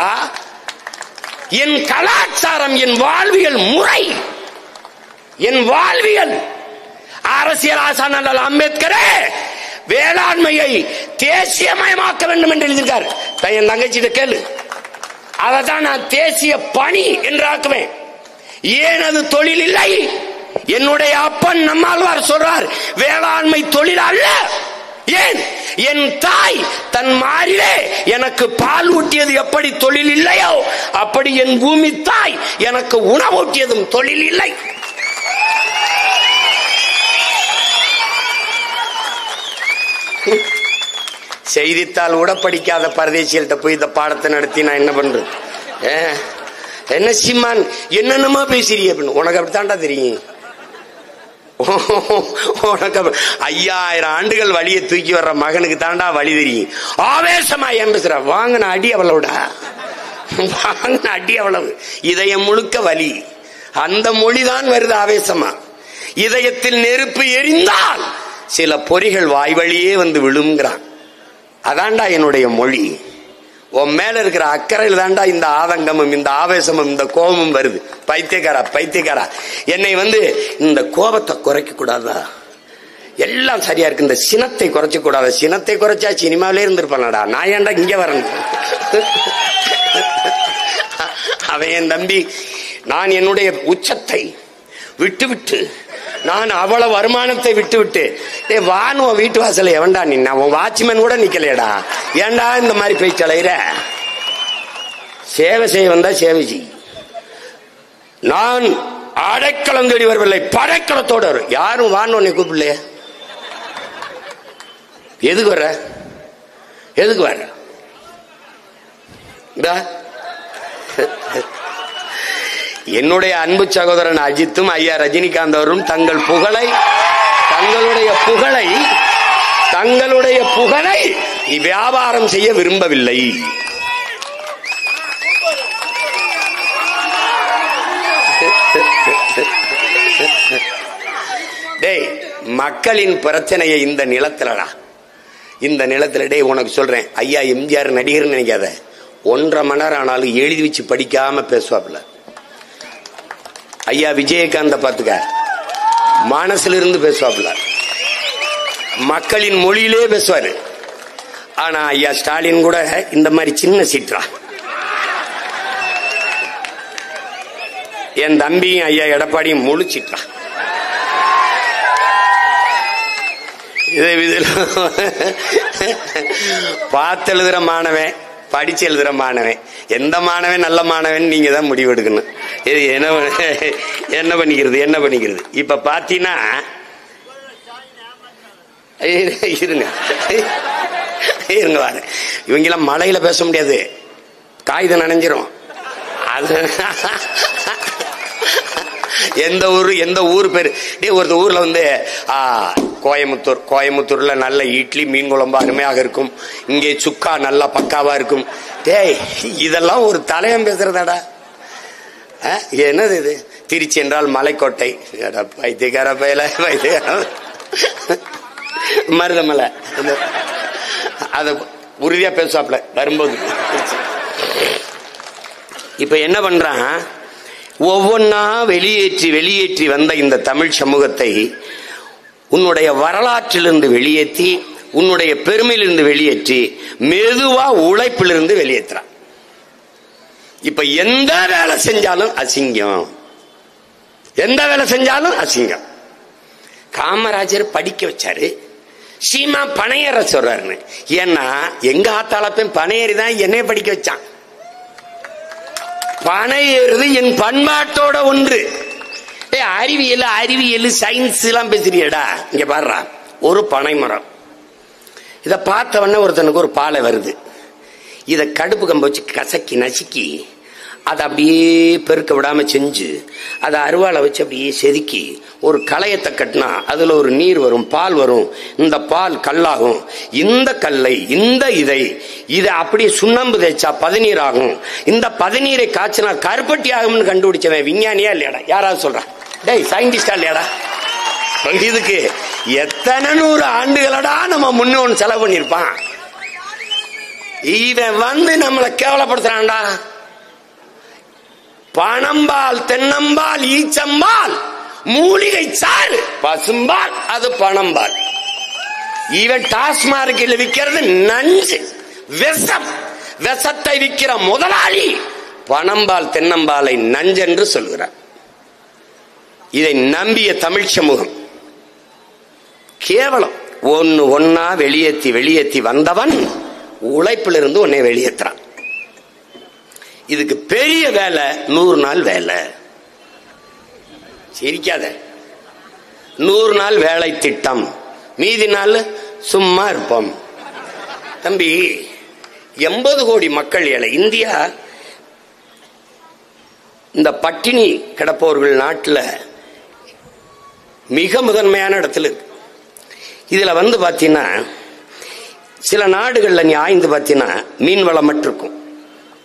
என் கலாச்சாரம், என் வாழ்வியல் முறை, என் வாழ்வியல். அரசியல் ஆசான் அம்பேத்கரே வேளாண்மையை தேசியமயமாக்க வேண்டும் என்று எழுதியிருக்கார். என் தங்கச்சிட்ட கேளு. அதான் நான் தேசிய பணி என்று ஆக்குவேன். ஏன் அது தொழில் இல்லை? என்னுடைய அப்பன் நம்மாழ்வார் சொல்றார், வேளாண்மை தொழில் அல்ல. ஏன்? என் தாய் தன் மாறிலே எனக்கு பால் ஊட்டியது எப்படி தொழில் இல்லையோ, அப்படி என் பூமி தாய் எனக்கு உணவூட்டியதும் தொழில் இல்லை. செய்தித்தாள் கூட படிக்காத பரதேசிகள்கிட்ட போய் இந்த பாடத்தை நடத்தி நான் என்ன பண்றது? என்ன சீமான் என்னென்னமா பேசுறீங்க அப்படின்னு. உனக்கு அப்படித்தான்டா தெரியும். உனக்கு 5000 ஆண்டுகள் வழியை தூக்கி வர்ற மகனுக்கு தாண்டா வழி தெரியும். ஆவேசமா ஏன் பேசுற? வாங்கின அடி அவ்வளவுடா, வாங்கின அடி அவ்வளவு. இதயம் முழுக்க வலி. அந்த மொழிதான் வருது ஆவேசமா. இதயத்தில் நெருப்பு எரிந்தால் சில பொறிகள் வாய் வழியே வந்து விழுங்கிறான். அதான்டா என்னுடைய மொழி. உன் மேல இருக்கிற அக்கறையில் தாண்டா இந்த ஆதங்கமும் இந்த ஆவேசமும் இந்த கோபமும் வருது. பைத்தியக்காரா என்னை இந்த கோபத்தை குறைக்க கூடாதா? எல்லாம் சரியா இருக்கு. இந்த சினத்தை குறைச்ச கூடாது. சினத்தை குறைச்சா சினிமாவிலே இருந்திருப்பானடா. நான் ஏன்டா இங்க வரேன்? அவன் என் தம்பி. நான் என்னுடைய உச்சத்தை விட்டு நான் அவ்வளவு வருமானத்தை விட்டு வானுவ வீட்டு வாசல எவன்டா நின்னா? உன் வாட்ச்மேன் கூட நிக்கலையடா. ஏண்டா இந்த மாதிரி போய் தலையிற? சேவை செய்ய வந்தா சேவை செய். நான் அடைக்கலம் தேடி வரவில்லை, படைக்கலத்தோடு வரும். யாரும் வான்னு உன்னை கூப்பிடலையே. எதுக்கு வர்ற? என்னுடைய அன்பு சகோதரன் அஜித்தும் ஐயா ரஜினிகாந்த் அவரும் தங்களுடைய புகழை வியாபாரம் செய்ய விரும்பவில்லை. டேய், மக்களின் பிரச்சனையை இந்த நிலத்துல டேய் உனக்கு சொல்றேன். ஐயா எம்ஜிஆர் நடிகர் நினைக்காத. 1.5 மணி நேரம் ஆனாலும் எழுதி வச்சு படிக்காம பேசுவாப்ல. ஐயா விஜயகாந்த பாத்துக்க, மனசுல இருந்து பேசுவாப்ல, மக்களின் மொழியிலே பேசுவாரு. ஆனா ஐயா ஸ்டாலின் கூட இந்த மாதிரி சின்ன சீற்றா. என் தம்பியும் ஐயா எடப்பாடியும் முழிச்சிட்டா. பார்த்து எழுதுற மாணவன், படிச்சு எழுதுற மாணவன், எந்த மாணவன் நல்ல மாணவன் நீங்க தான் முடிவு எடுக்கணும். இது என்ன பண்ணிக்கிறது? இப்ப பாத்தீங்கன்னா இருங்க வாரு. இவங்கெல்லாம் மழையில பேச முடியாது, காகிதம் நனைஞ்சிரும். அது எந்த ஊர் பேரு? ஒரு ஊர்ல கோயம்புத்தூர்ல நல்ல இட்லி மீன் குழம்பு அருமையாக இருக்கும். இங்கே சுக்கா நல்லா பக்காவா இருக்கும். டேய், இதெல்லாம் ஒரு தலையம் பேசுறதாடா. என்னது இது? திருச்சி என்றால் மலைக்கோட்டை. வைத்தியக்கார பயில மருதமலை அத உறுதியா பேசுவாப்ல வரும்போது. இப்ப என்ன பண்றான், ஒவ்வொன்னா வெளியேற்றி வெளியேற்றி வந்த இந்த தமிழ் சமூகத்தை உன்னுடைய வரலாற்றிலிருந்து வெளியேற்றி, உன்னுடைய பெருமையிலிருந்து வெளியேற்றி, மெதுவா உழைப்பிலிருந்து வெளியேற்றான். இப்ப எந்த வேலை செஞ்சாலும் அசிங்கம், எந்த வேலை செஞ்சாலும் அசிங்கம். காமராஜர் படிக்க வச்சாரு, சீமா பனையேற சொல்றாரு. ஏன்னா எங்க ஆத்தாளப்பேன் பனையேறிதான் என்னைய படிக்க வச்சான். பனையேறுது என் பண்பாட்டோட ஒன்று. அறிவியல் அறிவியல் சயின்ஸ் எல்லாம் பேசுறியடா, இங்க பாடுறா ஒரு பனை மரம். இத பார்த்தவன ஒருத்தனுக்கு ஒரு பாலை வருது. இத கடுப்பு கம்ப வச்சு கசக்கி நசுக்கி அதை அப்படியே பெருக்க விடாம செஞ்சு அதை அருவாளை வச்சு அப்படியே செதுக்கி ஒரு களையத்தை கட்டினா அதுல ஒரு நீர் வரும், பால் வரும். இந்த பால் கல்லாகும். இந்த கல்லை இந்த இதை அப்படியே சுண்ணாம்பு தேய்ச்சா பதநீர் ஆகும். இந்த பதநீரை காய்ச்சினா கருப்பட்டி ஆகும்னு கண்டுபிடிச்சவன் விஞ்ஞானியா இல்லையாடா? யாராவது சொல்றான்? டேய் சயின்டிஸ்டா இல்லையாடா? இதுக்கு எத்தனை 100 ஆண்டுகளடா நம்ம முன்னோன்னு செலவு பண்ணிருப்பான். இவன் நம்மளை கேவலப்படுத்துறான்டா. பணம்பால் தென்னம்பால் ஈச்சம்பால் மூலிகை சாறு பசும்பால் அது பணம்பால். இவன் டாஸ்மார்க்கில் விற்கிறது நஞ்சு விஷம். விஷத்தை விற்கிற முதலாளி பணம்பால் தென்னம்பாலை நஞ்சென்று சொல்கிறார். இதை நம்பிய தமிழ் சமூகம் கேவலம். ஒன்னா வெளியேற்றி வெளியேற்றி வந்தவன் உழைப்பிலிருந்து உன்னை வெளியேற்றான். இதுக்கு பெரிய வேலை 100 நாள் வேலை. சிரிக்காத. 100 நாள் வேலை திட்டம், மீதி நாள் சும்மா இருப்போம். தம்பி 80 கோடி மக்கள் ஏழை இந்தியா. இந்த பட்டினி கிடப்பவர்கள் நாட்டில் மிக முதன்மையான இடத்துல இருக்கு. இதுல பாத்தீங்கன்னா சில நாடுகள்ல நீ ஆய்ந்து பாத்தீங்கன்னா மீன் வளமற்று இருக்கும்,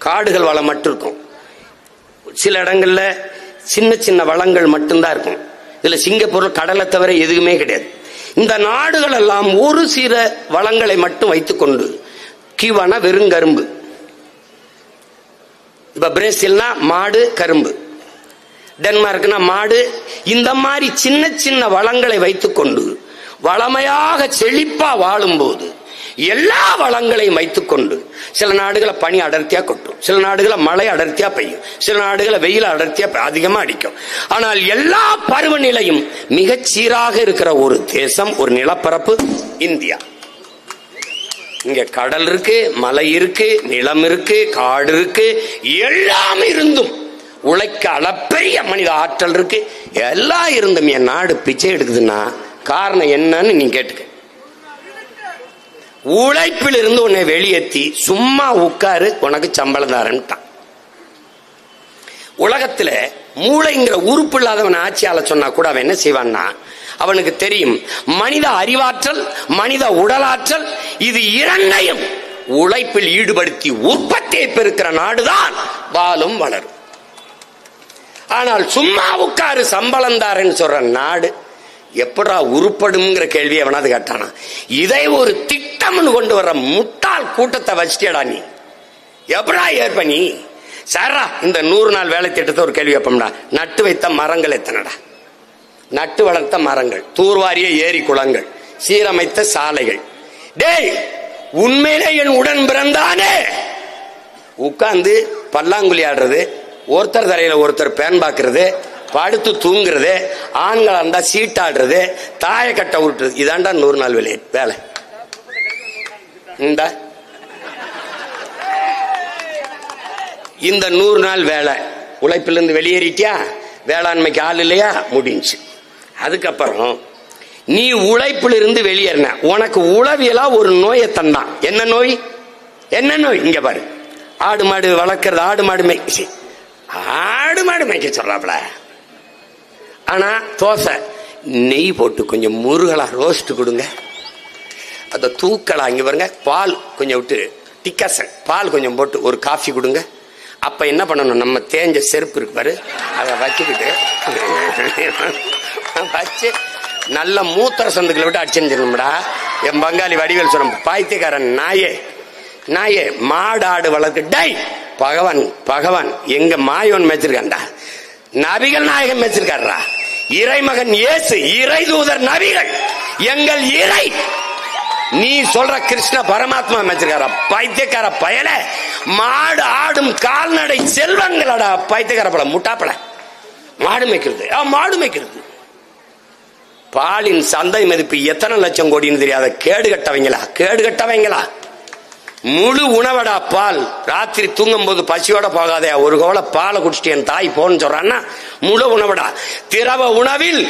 காடுகள் வளமற்று இருக்கும். சில இடங்கள்ல சின்ன சின்ன வளங்கள் மட்டும்தான் இருக்கும். இதுல சிங்கப்பூர்ல கடலை தவிர எதுவுமே கிடையாது. இந்த நாடுகள் எல்லாம் ஒரு சில வளங்களை மட்டும் வைத்துக் கொண்டு கியூபானா வெறும் கரும்பு, இப்ப பிரேசில்னா மாடு கரும்பு, டென்மார்க்னா மாடு, இந்த மாதிரி சின்ன சின்ன வளங்களை வைத்துக் கொண்டு வளமையாக செழிப்பா வாழும் போது எல்லா வளங்களையும் வைத்துக் கொண்டு சில நாடுகளை பனி அடர்த்தியா கொட்டும், சில நாடுகளை மழை அடர்த்தியா பெய்யும், சில நாடுகளை வெயில் அடர்த்தியா அதிகமா அடிக்கும். ஆனால் எல்லா பருவநிலையும் மிகச் சீராக இருக்கிற ஒரு தேசம், ஒரு நிலப்பரப்பு இந்தியா. இங்க கடல் இருக்கு, மலை இருக்கு, நிலம் இருக்கு, காடு இருக்கு, எல்லாம் இருந்தும் உழைக்க அளப்பெரிய மனித ஆற்றல் இருக்கு. எல்லாம் இருந்தும் என் நாடு பிச்சை எடுக்குதுன்னா காரணம் என்னன்னு நீ கேட்டுக்க. உழைப்பில் இருந்து உன்னை வெளியேற்றி சும்மா உட்காரு உனக்கு சம்பளம் தாரன்ட்டான். உலகத்துல மூளைங்கிற உறுப்பு இல்லாதவன் ஆட்சியாளர் சொன்னா கூட அவன் என்ன செய்வான்னா, அவனுக்கு தெரியும் மனித அறிவாற்றல் மனித உடலாற்றல் இது இரண்டையும் உழைப்பில் ஈடுபடுத்தி உற்பத்தியை பெருக்கிற நாடுதான் வாழும் வளரும். ஆனால் சும்மா உட்காரு சம்பளம் தாரன்னு சொல்ற நாடு எப்படா உருப்படுங்கிற கேள்வி எவனாவது கேட்டானா? இதை ஒரு திட்டம்னு கொண்டு வர்ற முட்டாள் கூட்டத்தை வச்சிட்டேடா நீ. எப்படா ஏற்ப நீ சாரா இந்த 100 நாள் வேலை திட்டத்தை ஒரு கேள்வி வைப்போம்டா. நட்டு வைத்த மரங்கள் எத்தனைடா? நட்டு வளர்த்த மரங்கள், தூர்வாரிய ஏரி குளங்கள், சீரமைத்த சாலைகள். டேய் உண்மையிலே என் உடன் பிறந்தானே உட்கார்ந்து பல்லாங்குழி ஆடுறது, ஒருத்தர் தலையில ஒருத்தர் பேன் பாக்குறது, படுத்து தூங்குறது, ஆண்கள் இருந்தா சீட்டாடுறது, தாய கட்ட விட்டுறது, இதாண்டா 100 நாள் வேலை. இந்த 100 நாள் வேலை உழைப்பிலிருந்து வெளியேறிட்டியா? வேளாண்மைக்கு ஆள் இல்லையா? முடிஞ்சு. அதுக்கப்புறம் நீ உழைப்பிலிருந்து வெளியேறின உனக்கு உளவியலா ஒரு நோயை தந்தான். என்ன நோய்? என்ன நோய்? இங்க பாரு, ஆடு மாடு வளர்க்கறது, ஆடு மாடு மேய்க்க சொல்றாப்ல. ஆனா தோசை நெய் போட்டு கொஞ்சம் முருகலா ரோஸ்ட் கொடுங்க, அத தூக்கலா இங்க பாருங்க, பால் கொஞ்சம் விட்டு டிக்கசன் பால் கொஞ்சம் போட்டு ஒரு காஃபி கொடுங்க, அப்ப என்ன பண்ணணும், நம்ம தேஞ்ச செருப்பு இருக்கு பாரு, அதை வச்சுக்கிட்டு வச்சு நல்ல மூத்திர சந்துக்களை விட்டு அடிச்சிருந்துடா. என் பங்காளி வடிவேல் சொன்ன பாய்த்தியக்காரன் நாயே நாயே மாடு ஆடு வளர்க்கு டை பகவான் பகவான் எங்க மாயோன் மேய்ச்சிருக்கான்டா, நபிகள் நாயகம் மேய்ச்சிருக்காரா, இறைமகன் இயேசு இறை தூதர் நபிகள் எங்கள் இறை. நீ சொல்ற கிருஷ்ண பரமாத்மா மேய்ச்சிருக்காரா பைத்தியக்கார பயல. மாடு ஆடும் கால்நடை செல்வங்களடா பைத்தியக்கார பல முட்டாப்பட. மாடு மேய்க்கிறது மாடு மேய்க்கிறது. பாலின் சந்தை மதிப்பு எத்தனை லட்சம் கோடின்னு தெரியாத கேடு கட்டவங்களா. முழு உணவடா பால். ராத்திரி தூங்கும் போது பசியோட போகாதே, ஒரு கோலை பாலை குடிச்சிட்டு என் தாய் போன்னு சொல்றான்னா முழு உணவடா. திரவ உணவில்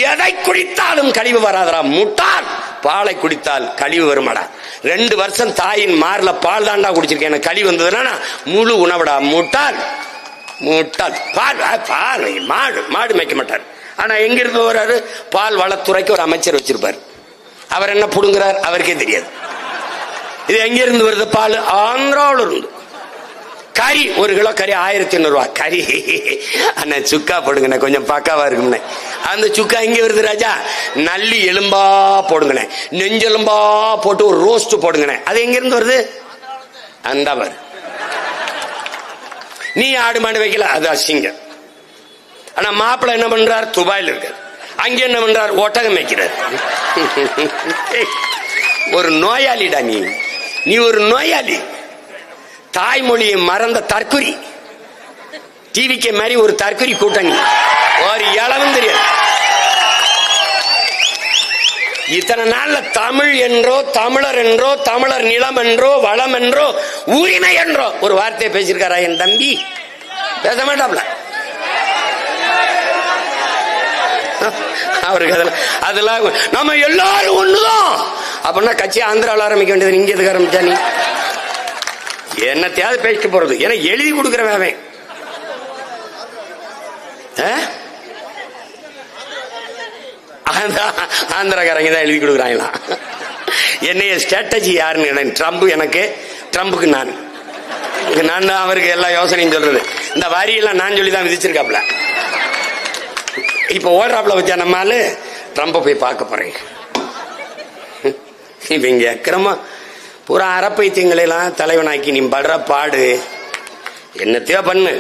எதை குடித்தாலும் கழிவு வராதரா முட்டாள். பாலை குடித்தால் கழிவு வருமாடா. 2 வருஷம் தாயின் மார்ல பால் தாண்டா குடிச்சிருக்கேன், எனக்கு கழிவு வந்ததுன்னா முழு உணவடா முட்டாள் முட்டாள். பால் பால் மாடு மாடு மேய்க்க மாட்டார். ஆனா எங்கிருந்து வர்றாரு, பால் வளத்துறைக்கு ஒரு அமைச்சர் வச்சிருப்பார். அவர் என்ன புடுங்குறார் அவருக்கே தெரியாது. இது எங்க இருந்து வருது பால், ஆந்திராவில் இருந்து. கறி 1 கிலோ கறி 1500 ரூபாய். கறி அண்ணா சுக்கா போடுங்கண்ணே, கொஞ்சம் பக்காவா இருக்கும்ண்ணே. அந்த சுக்கா எங்க வருது ராஜா, நல்லி எலும்பா போடுங்கண்ணே, நெஞ்செலும்பா போட்டு ஒரு ரோஸ்ட் போடுங்கண்ணே. அது எங்க இருந்து வருது, அந்த வரு. நீ ஆடு மாடு வைக்கல, அது அசிங்கம். ஆனா மாப்பிள்ள என்ன பண்றார், துபாயில் இருக்கார். அங்க என்ன பண்றார், ஒட்டகம் வைக்கிறார். ஒரு நோயாளிடா நீ ஒரு நோயாளி. தாய்மொழியை மறந்த தற்குறி. டிவிக்கு மாதிரி ஒரு தற்குறி கூட்டணி, ஒரு இளவும் தெரியாது. இத்தனை நாள்ல தமிழ் என்றோ தமிழர் என்றோ தமிழர் நிலம் என்றோ வளம் என்றோ உரிமை என்றோ ஒரு வார்த்தையை பேசியிருக்காரா என் தம்பி? பேச மாட்டாப்ல. அவருக்கு அதெல்லாம் நம்ம எல்லாரும் ஒண்ணுதான் அப்படின்னா கட்சி ஆந்திராவில் ஆரம்பிக்க வேண்டியது. இங்க எதுக்கு ஆரம்பிச்சா நீ என்னத்தையாவது பேசிட்டு போறது? ஏன்னா எழுதி கொடுக்கிறவன் ஆந்திராக்காரங்க தான் எழுதி கொடுக்குறாங்களாம். என்னைய ஸ்ட்ராட்டஜி யாருன்னு ட்ரம்ப், எனக்கு ட்ரம்புக்கு நான் தான் அவருக்கு எல்லா யோசனையும் சொல்றது. இந்த வரியெல்லாம் நான் சொல்லி தான் விதிச்சிருக்காப்ல. இப்ப ஓடுறாப்ல வச்சா நம்மால ட்ரம்ப போய் பார்க்க போறேன். இப்ப இங்க அக்கிரமா பூரா அறப்பைத்தியங்களெல்லாம் தலைவனாக்கி நீ படுற பாடு என்னத்தையோ பண்ணு.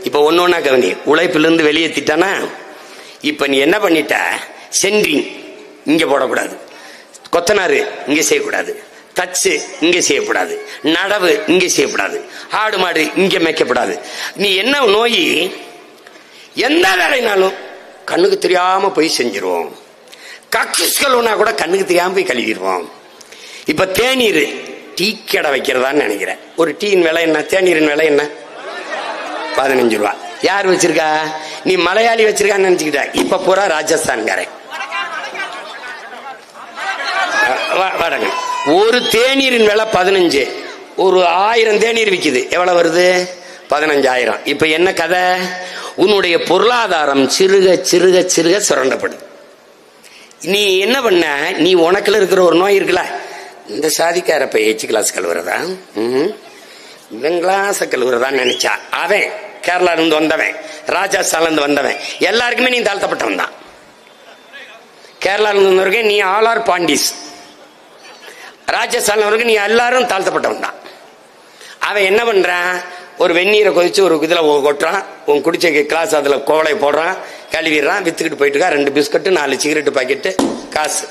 இப்ப ஒன்னொன்னா கவனி, உழைப்பிலிருந்து வெளியேற்றிட்டானா இப்ப நீ என்ன பண்ணிட்ட, சென்ட்ரிங் இங்க போடக்கூடாது, கொத்தனாரு இங்க செய்யக்கூடாது, தச்சு இங்க செய்யக்கூடாது, நடவு இங்க செய்யக்கூடாது, ஆடு மாடு இங்க மேய்க்கப்படாது. நீ என்ன நோய், எந்த வேலைனாலும் கண்ணுக்கு தெரியாம போய் செஞ்சிருவோம். கக்கூஸ்கள் கூட கண்ணுக்கு தெரியாம போய் கழுவிடுவோம். இப்ப தேநீர் டீ கடை வைக்கிறதான்னு நினைக்கிறேன். ஒரு டீயின் விலை என்ன, தேநீரின் விலை என்ன, 15 ரூபா. யார் வச்சிருக்கா, நீ மலையாளி வச்சிருக்கான்னு நினைச்சுக்கிட்ட. இப்ப பூரா ராஜஸ்தான்காரன். ஒரு தேநீரின் விலை 15. ஒரு 1000 தேநீர் விக்குது, எவ்வளவு வருது, 15,000. இப்ப என்ன கதை, உன்னுடைய பொருளாதாரம் சிறுக சிறுக சிறுக சுரண்டப்படுது. நீ என்ன பண்ண, நீ உனக்குள்ள இருக்கிற ஒரு நோய் இருக்குல்ல, இந்த சாதிக்கார போய் எச்சு கிளாஸ் கழுவுறதா, இவன் கிளாஸ் கழுவுறதான்னு நினைச்சா, அவன் கேரளா இருந்து வந்தவன், ராஜஸ்தான்ல இருந்து வந்தவன், எல்லாருக்குமே நீ தாழ்த்தப்பட்டவன் தான். கேரளா இருந்து வந்தவர்கள் நீ ஆல் பாண்டிஸ், ராஜஸ்தான்ல வரைக்கும் நீ எல்லாரும் தாழ்த்தப்பட்டவன் தான். அவன் என்ன பண்றான், ஒரு வெந்நீரை கொதிச்சு ஒரு இதுல கொட்டுறான், உன் குடிச்ச கிளாஸ் அதுல கோவலை போடுறான், கழுவிடுறான், வித்துக்கிட்டு போயிட்டு இருக்கா. 2 பிஸ்கட்டு 4 சிகரெட்டு பாக்கெட்டு காசு.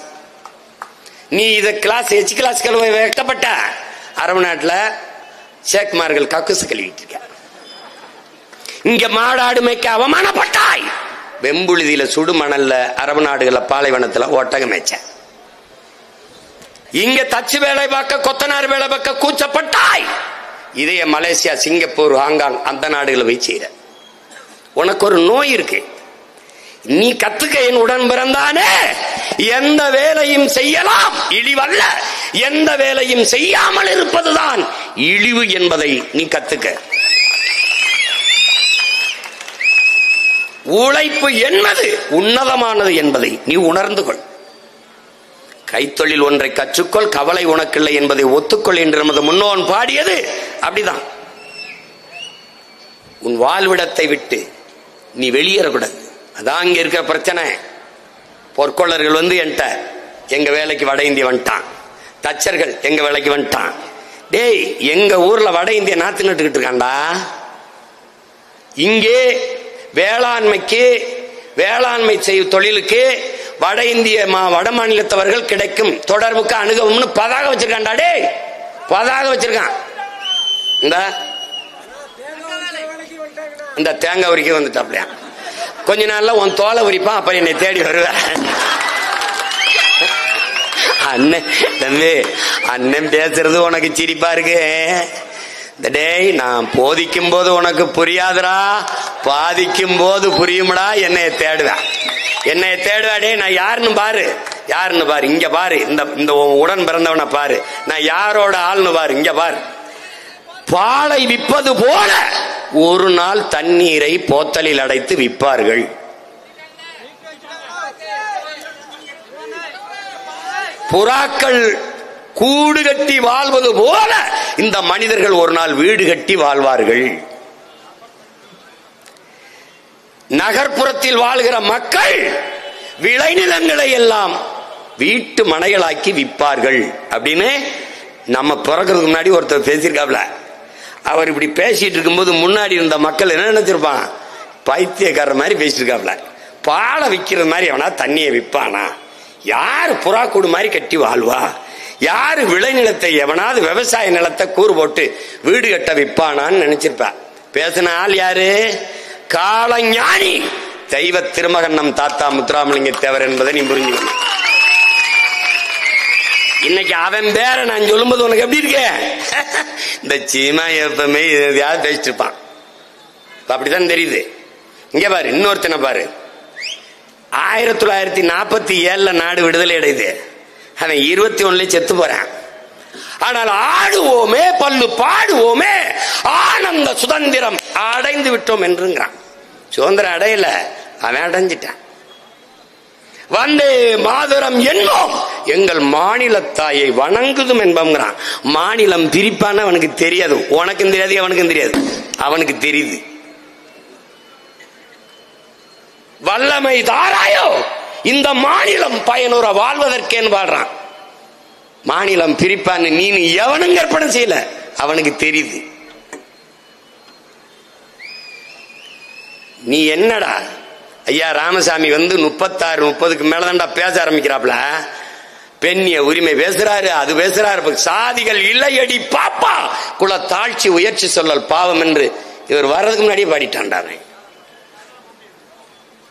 நீ இத கிளாஸ் எச்சு கிளாஸ் கழுவ வைக்கப்பட்ட அரபு நாட்டுல சேக்மார்கள் கக்குசு கழுவிட்டு இருக்க. இங்க மாடாடு மேய்க்க அவமானப்பட்டாய். வெம்புழுதியில சுடு மணல்ல அரபு நாடுகள்ல பாலைவனத்துல ஒட்டகம் மேய்ச்ச. இங்க தச்சு வேலை பார்க்க கொத்தனார் வேலை பார்க்க கூச்சப்பட்டாய். இதே மலேசியா சிங்கப்பூர் ஹாங்காங் அந்த நாடுகளை போய் செய்யற. உனக்கு ஒரு நோய் இருக்கு, நீ கத்துக்க. என் உடன் பிறந்தானே, எந்த வேலையும் செய்யலாம் இழிவல்ல, எந்த வேலையும் செய்யாமல் இருப்பதுதான் இழிவு என்பதை நீ கத்துக்க. உழைப்பு என்பது உன்னதமானது என்பதை நீ உணர்ந்து கொள். கைத்தொழில் ஒன்றை கற்றுக்கொள், கவலை உனக்கில்லை என்பதை ஒத்துக்கொள் என்று நமது முன்னோன் பாடியது அப்படிதான். உன் வாழ்விடத்தை விட்டு நீ வெளியேறக்கூடாது. அதான் இங்க இருக்கிற பிரச்சனை. பொற்கொள்ளர்கள் வந்து என்கிட்ட எங்க வேலைக்கு வட இந்திய வந்துட்டான், தச்சர்கள் எங்க வேலைக்கு வந்துட்டான். டேய், எங்க ஊர்ல வட இந்திய நாத்து நட்டுக்கிட்டு இருக்காண்டா. இங்கே வேளாண்மைக்கு, வேளாண்மை செய்யும் தொழிலுக்கு வட இந்திய வட மாநிலத்தவர்கள் கிடைக்கும் தொடர்புக்கு அணுகவும்னு பதாக வச்சிருக்காண்டா. டே, பதாக வச்சிருக்கான். இந்த தேங்காய் உரிக்க வந்துட்டாப்லையா, கொஞ்ச நாள்ல உன் தோலை உரிப்பான், அப்ப என்னை தேடி வருவேன். அண்ணன் தம்பி, அண்ணன் பேசுறது உனக்கு சிரிப்பா இருக்கு. டேய், நான் போதிக்கும் போது உனக்கு புரியாதுடா, பாதிக்கும் போது புரியும்டா. என்னைய தேடுவேன், என்னைய தேடுவாடே. நான் யாருன்னு பாரு, யாருன்னு பாரு, இங்க பாரு. இந்த உடன் பிறந்தவனை பாரு, நான் யாரோட ஆள்னு பாரு, இங்க பாரு. பாலை விற்பது போல ஒரு நாள் தண்ணீரை போத்தலில் அடைத்து விற்பார்கள். புறாக்கள் கூடு கட்டி வாழ்வது போல இந்த மனிதர்கள் ஒரு நாள் வீடு கட்டி வாழ்வார்கள். நகர்ப்புறத்தில் வாழ்கிற மக்கள் விளைநிலங்களை எல்லாம் வீட்டு மனைகளாக்கி விற்பார்கள் அப்படின்னு நம்ம பிறக்கிறதுக்கு முன்னாடி ஒருத்தர் பேசியிருக்காப்ல. அவர் இப்படி பேசிட்டு இருக்கும்போது முன்னாடி இருந்த மக்கள் என்ன நினைச்சிருப்பான், பைத்தியக்காரர் மாதிரி பேசிட்டு இருக்காப்ல. பாலை விற்கிறது மாதிரி அவனா தண்ணியை விற்பானா? யாரு புறாக்கூடு மாதிரி கட்டி வாழ்வா? யாரு விளைநிலத்தை, எவனாவது விவசாய நிலத்தை கூறு போட்டு வீடு கட்ட விற்பானான்னு நினைச்சிருப்பா. பேசின ஆள் யாரு? காலஞானி தெய்வ திருமகன் நம் தாத்தா முத்துராமலிங்க தேவர் என்பதை நீ புரிஞ்சுக்கணும். இன்னைக்கு அவன் பேர நான் சொல்லும்போது உனக்கு எப்படி இருக்கு? இந்த சீமா எப்பவுமே எதையாவது பேசிட்டு இருப்பான், அப்படித்தான் தெரியுது. இங்க பாரு, இன்னொருத்தனை பாரு. 1947 நாடு விடுதலை அடையுது, அவன் 21 செத்து போறான். ஆனால் ஆடுவோமே, பல்லு பாடுவோமே, ஆனந்த சுதந்திரம் அடைந்து விட்டோம் என்றுங்கிறான். சுதந்திரம் அடையல, அவன் அடைஞ்சிட்டான். வந்தே மாதரம் என்போம், எங்கள் மாநில தாயை வணங்குதும் என்போங்கிறான். மாநிலம் பிரிப்பான அவனுக்கு தெரியாது, உனக்கும் தெரியாது, அவனுக்கும் தெரியாது, அவனுக்கு தெரியுது. வல்லமை தாராயோ இந்த மாநிலம் பயனுற வாழ்வதற்கேன்னு பாடுறான். மாநிலம் பிரிப்பான்னு நீ எவனும் கற்பனை செய்யல, அவனுக்கு தெரியுது. நீ என்னடா ஐயா ராமசாமி வந்து 36-30க்கு மேலதான்டா பேச ஆரம்பிக்கிறாப்ல. பெண்ணிய உரிமை பேசுறாரு, அது பேசுறாரு. சாதிகள் இல்லையடி பாப்பா, குல தாழ்ச்சி உயர்ச்சி சொல்லல் பாவம் என்று இவர் வர்றதுக்கு முன்னாடியே பாடிட்டாண்டாவே.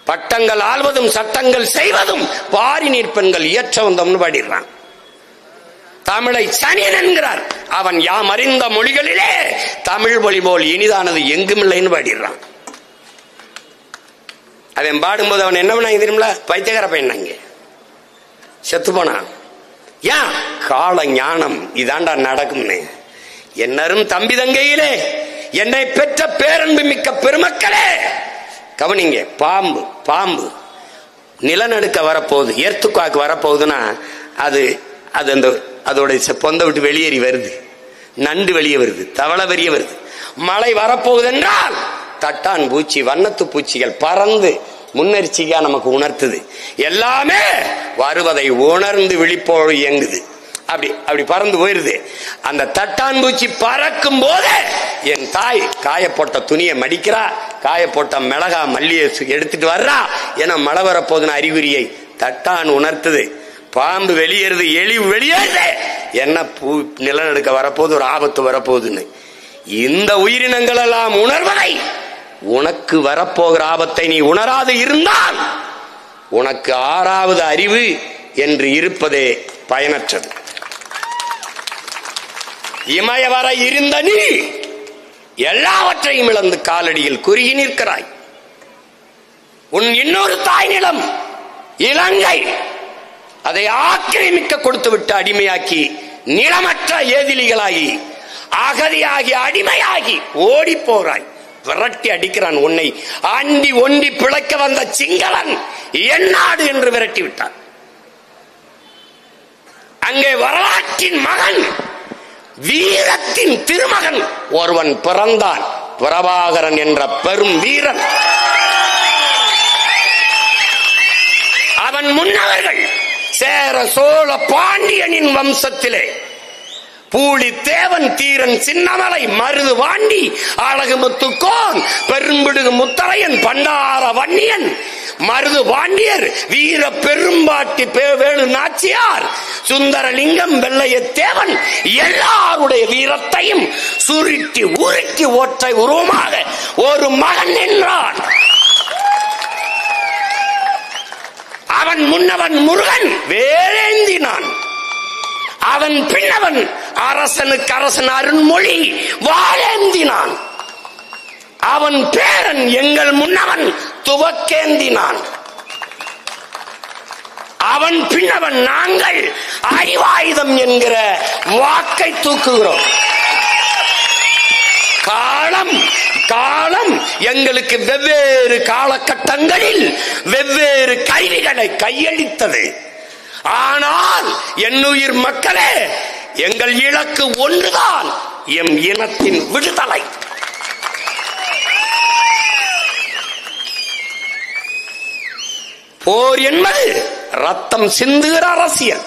பட்டங்கள் ஆள்வதும் சட்டங்கள் செய்வதும் பாரி நீர்ப்பெண்கள் இயற்ற வந்தோம்னு பாடிடுறான். தமிழை சனியன் என்கிறார் அவன். யாம் அறிந்த மொழிகளிலே தமிழ் மொழி போல் இனிதானது எங்குமில்லைன்னு பாடிடுறான். அவன் பாடும்போது அவன் என்ன பண்ணாங்க தெரியுமில? பைத்தியக்கார பையன் அங்கே செத்து போனான். ஏன்? கால ஞானம் இதாண்டா நடக்கும்னு. என்னரும் தம்பி தங்கையிலே என்னை பெற்ற பேரன்பு மிக்க பெருமக்களே கவனிங்க. பாம்பு பாம்பு நிலநடுக்க வரப்போகுது, எர்த்துக்காக்கு வரப்போகுதுன்னா அது அது அந்த அதோட பொந்த விட்டு வெளியேறி வருது, நண்டு வெளியே வருது, தவளை வெளியே வருது. மழை வரப்போகுது என்றால் தட்டான் பூச்சி, வண்ணத்து பூச்சிகள் பறந்து முன்னெச்சரிக்கையா நமக்கு உணர்த்துது. எல்லாமே வருவதை உணர்ந்து விழிப்போடு இயங்குது. அப்படி அப்படி பறந்து போயிருது. அந்த தட்டான் பூச்சி பறக்கும் போதே என் தாய் காயப்போட்ட துணியை மடிக்கிறா, காயப்போட்ட மிளகா மல்லியை எடுத்துட்டு வர்றா. ஏன்னா மழை வரப்போகுதுன்னு அறிகுறியை தட்டான் உணர்த்துது. பாம்பு வெளியேறுது, எலி வெளியேறுது, என்ன நிலநடுக்க வரப்போகுது, ஒரு ஆபத்து வரப்போகுதுன்னு. இந்த உயிரினங்கள் எல்லாம் உணர்வதை, உனக்கு வரப்போகிற ஆபத்தை நீ உணராது இருந்தால் உனக்கு 6வது அறிவு என்று இருப்பதே பயனற்றது. இமய வர இருந்த நீ எல்லாவற்றையும் இழந்து காலடியில் குறுகி நிற்கிறாய். உன் இன்னொரு தாய் நிலம் இலங்கை, அதை ஆக்கிரமிக்க கொடுத்து விட்டு அடிமையாக்கி நிலமற்ற ஏதிலிகளாகி அகதியாகி அடிமையாகி ஓடி போறாய். விரட்டி அடிக்கிறான். உன்னை அண்டி ஒண்டி பிழைக்க வந்த சிங்களன் என் நாடு என்று விரட்டி விட்டான். அங்கே வரலாற்றின் மகன், வீரத்தின் திருமகன் ஒருவன் பிறந்தான். பிரபாகரன் என்ற பெரும் வீரன். அவன் முன்னவர்கள் சேர சோழ பாண்டியனின் வம்சத்திலே பூலி தேவன், தீரன், சின்னமலை, மருது வாண்டி, அழகுமுத்துக்கோன், பெரும்பிடுகு முத்தரையன், பண்டார வன்னியன், மருது பாண்டியர், வீர பெரும்பாட்டி வேலு நாச்சியார், சுந்தரலிங்கம், வெள்ளைய தேவன் எல்லாருடைய வீரத்தையும் சுருட்டி உருட்டி ஒற்றை உருவமாக ஒரு மகன் என்றான். அவன் முன்னவன் முருகன் வேலேந்தினான். அவன் பின்னவன் அரசனுக்கு அரசன் அருண்மொழி வாழேந்தினான். அவன் பேரன் எங்கள் முன்னவன் துவக்கேந்தினான். அவன் பின்னவன் நாங்கள் அறிவாயுதம் என்கிற வாக்கை தூக்குகிறோம். காலம் காலம் எங்களுக்கு வெவ்வேறு காலகட்டங்களில் வெவ்வேறு கருவிகளை கையளித்தது. ஆனால் என்னுயிர் மக்களே, எங்கள் இலக்கு ஒன்றுதான், எம் இனத்தின் விடுதலை. போர் என்பது ரத்தம் சிந்துகிற அரசியல்.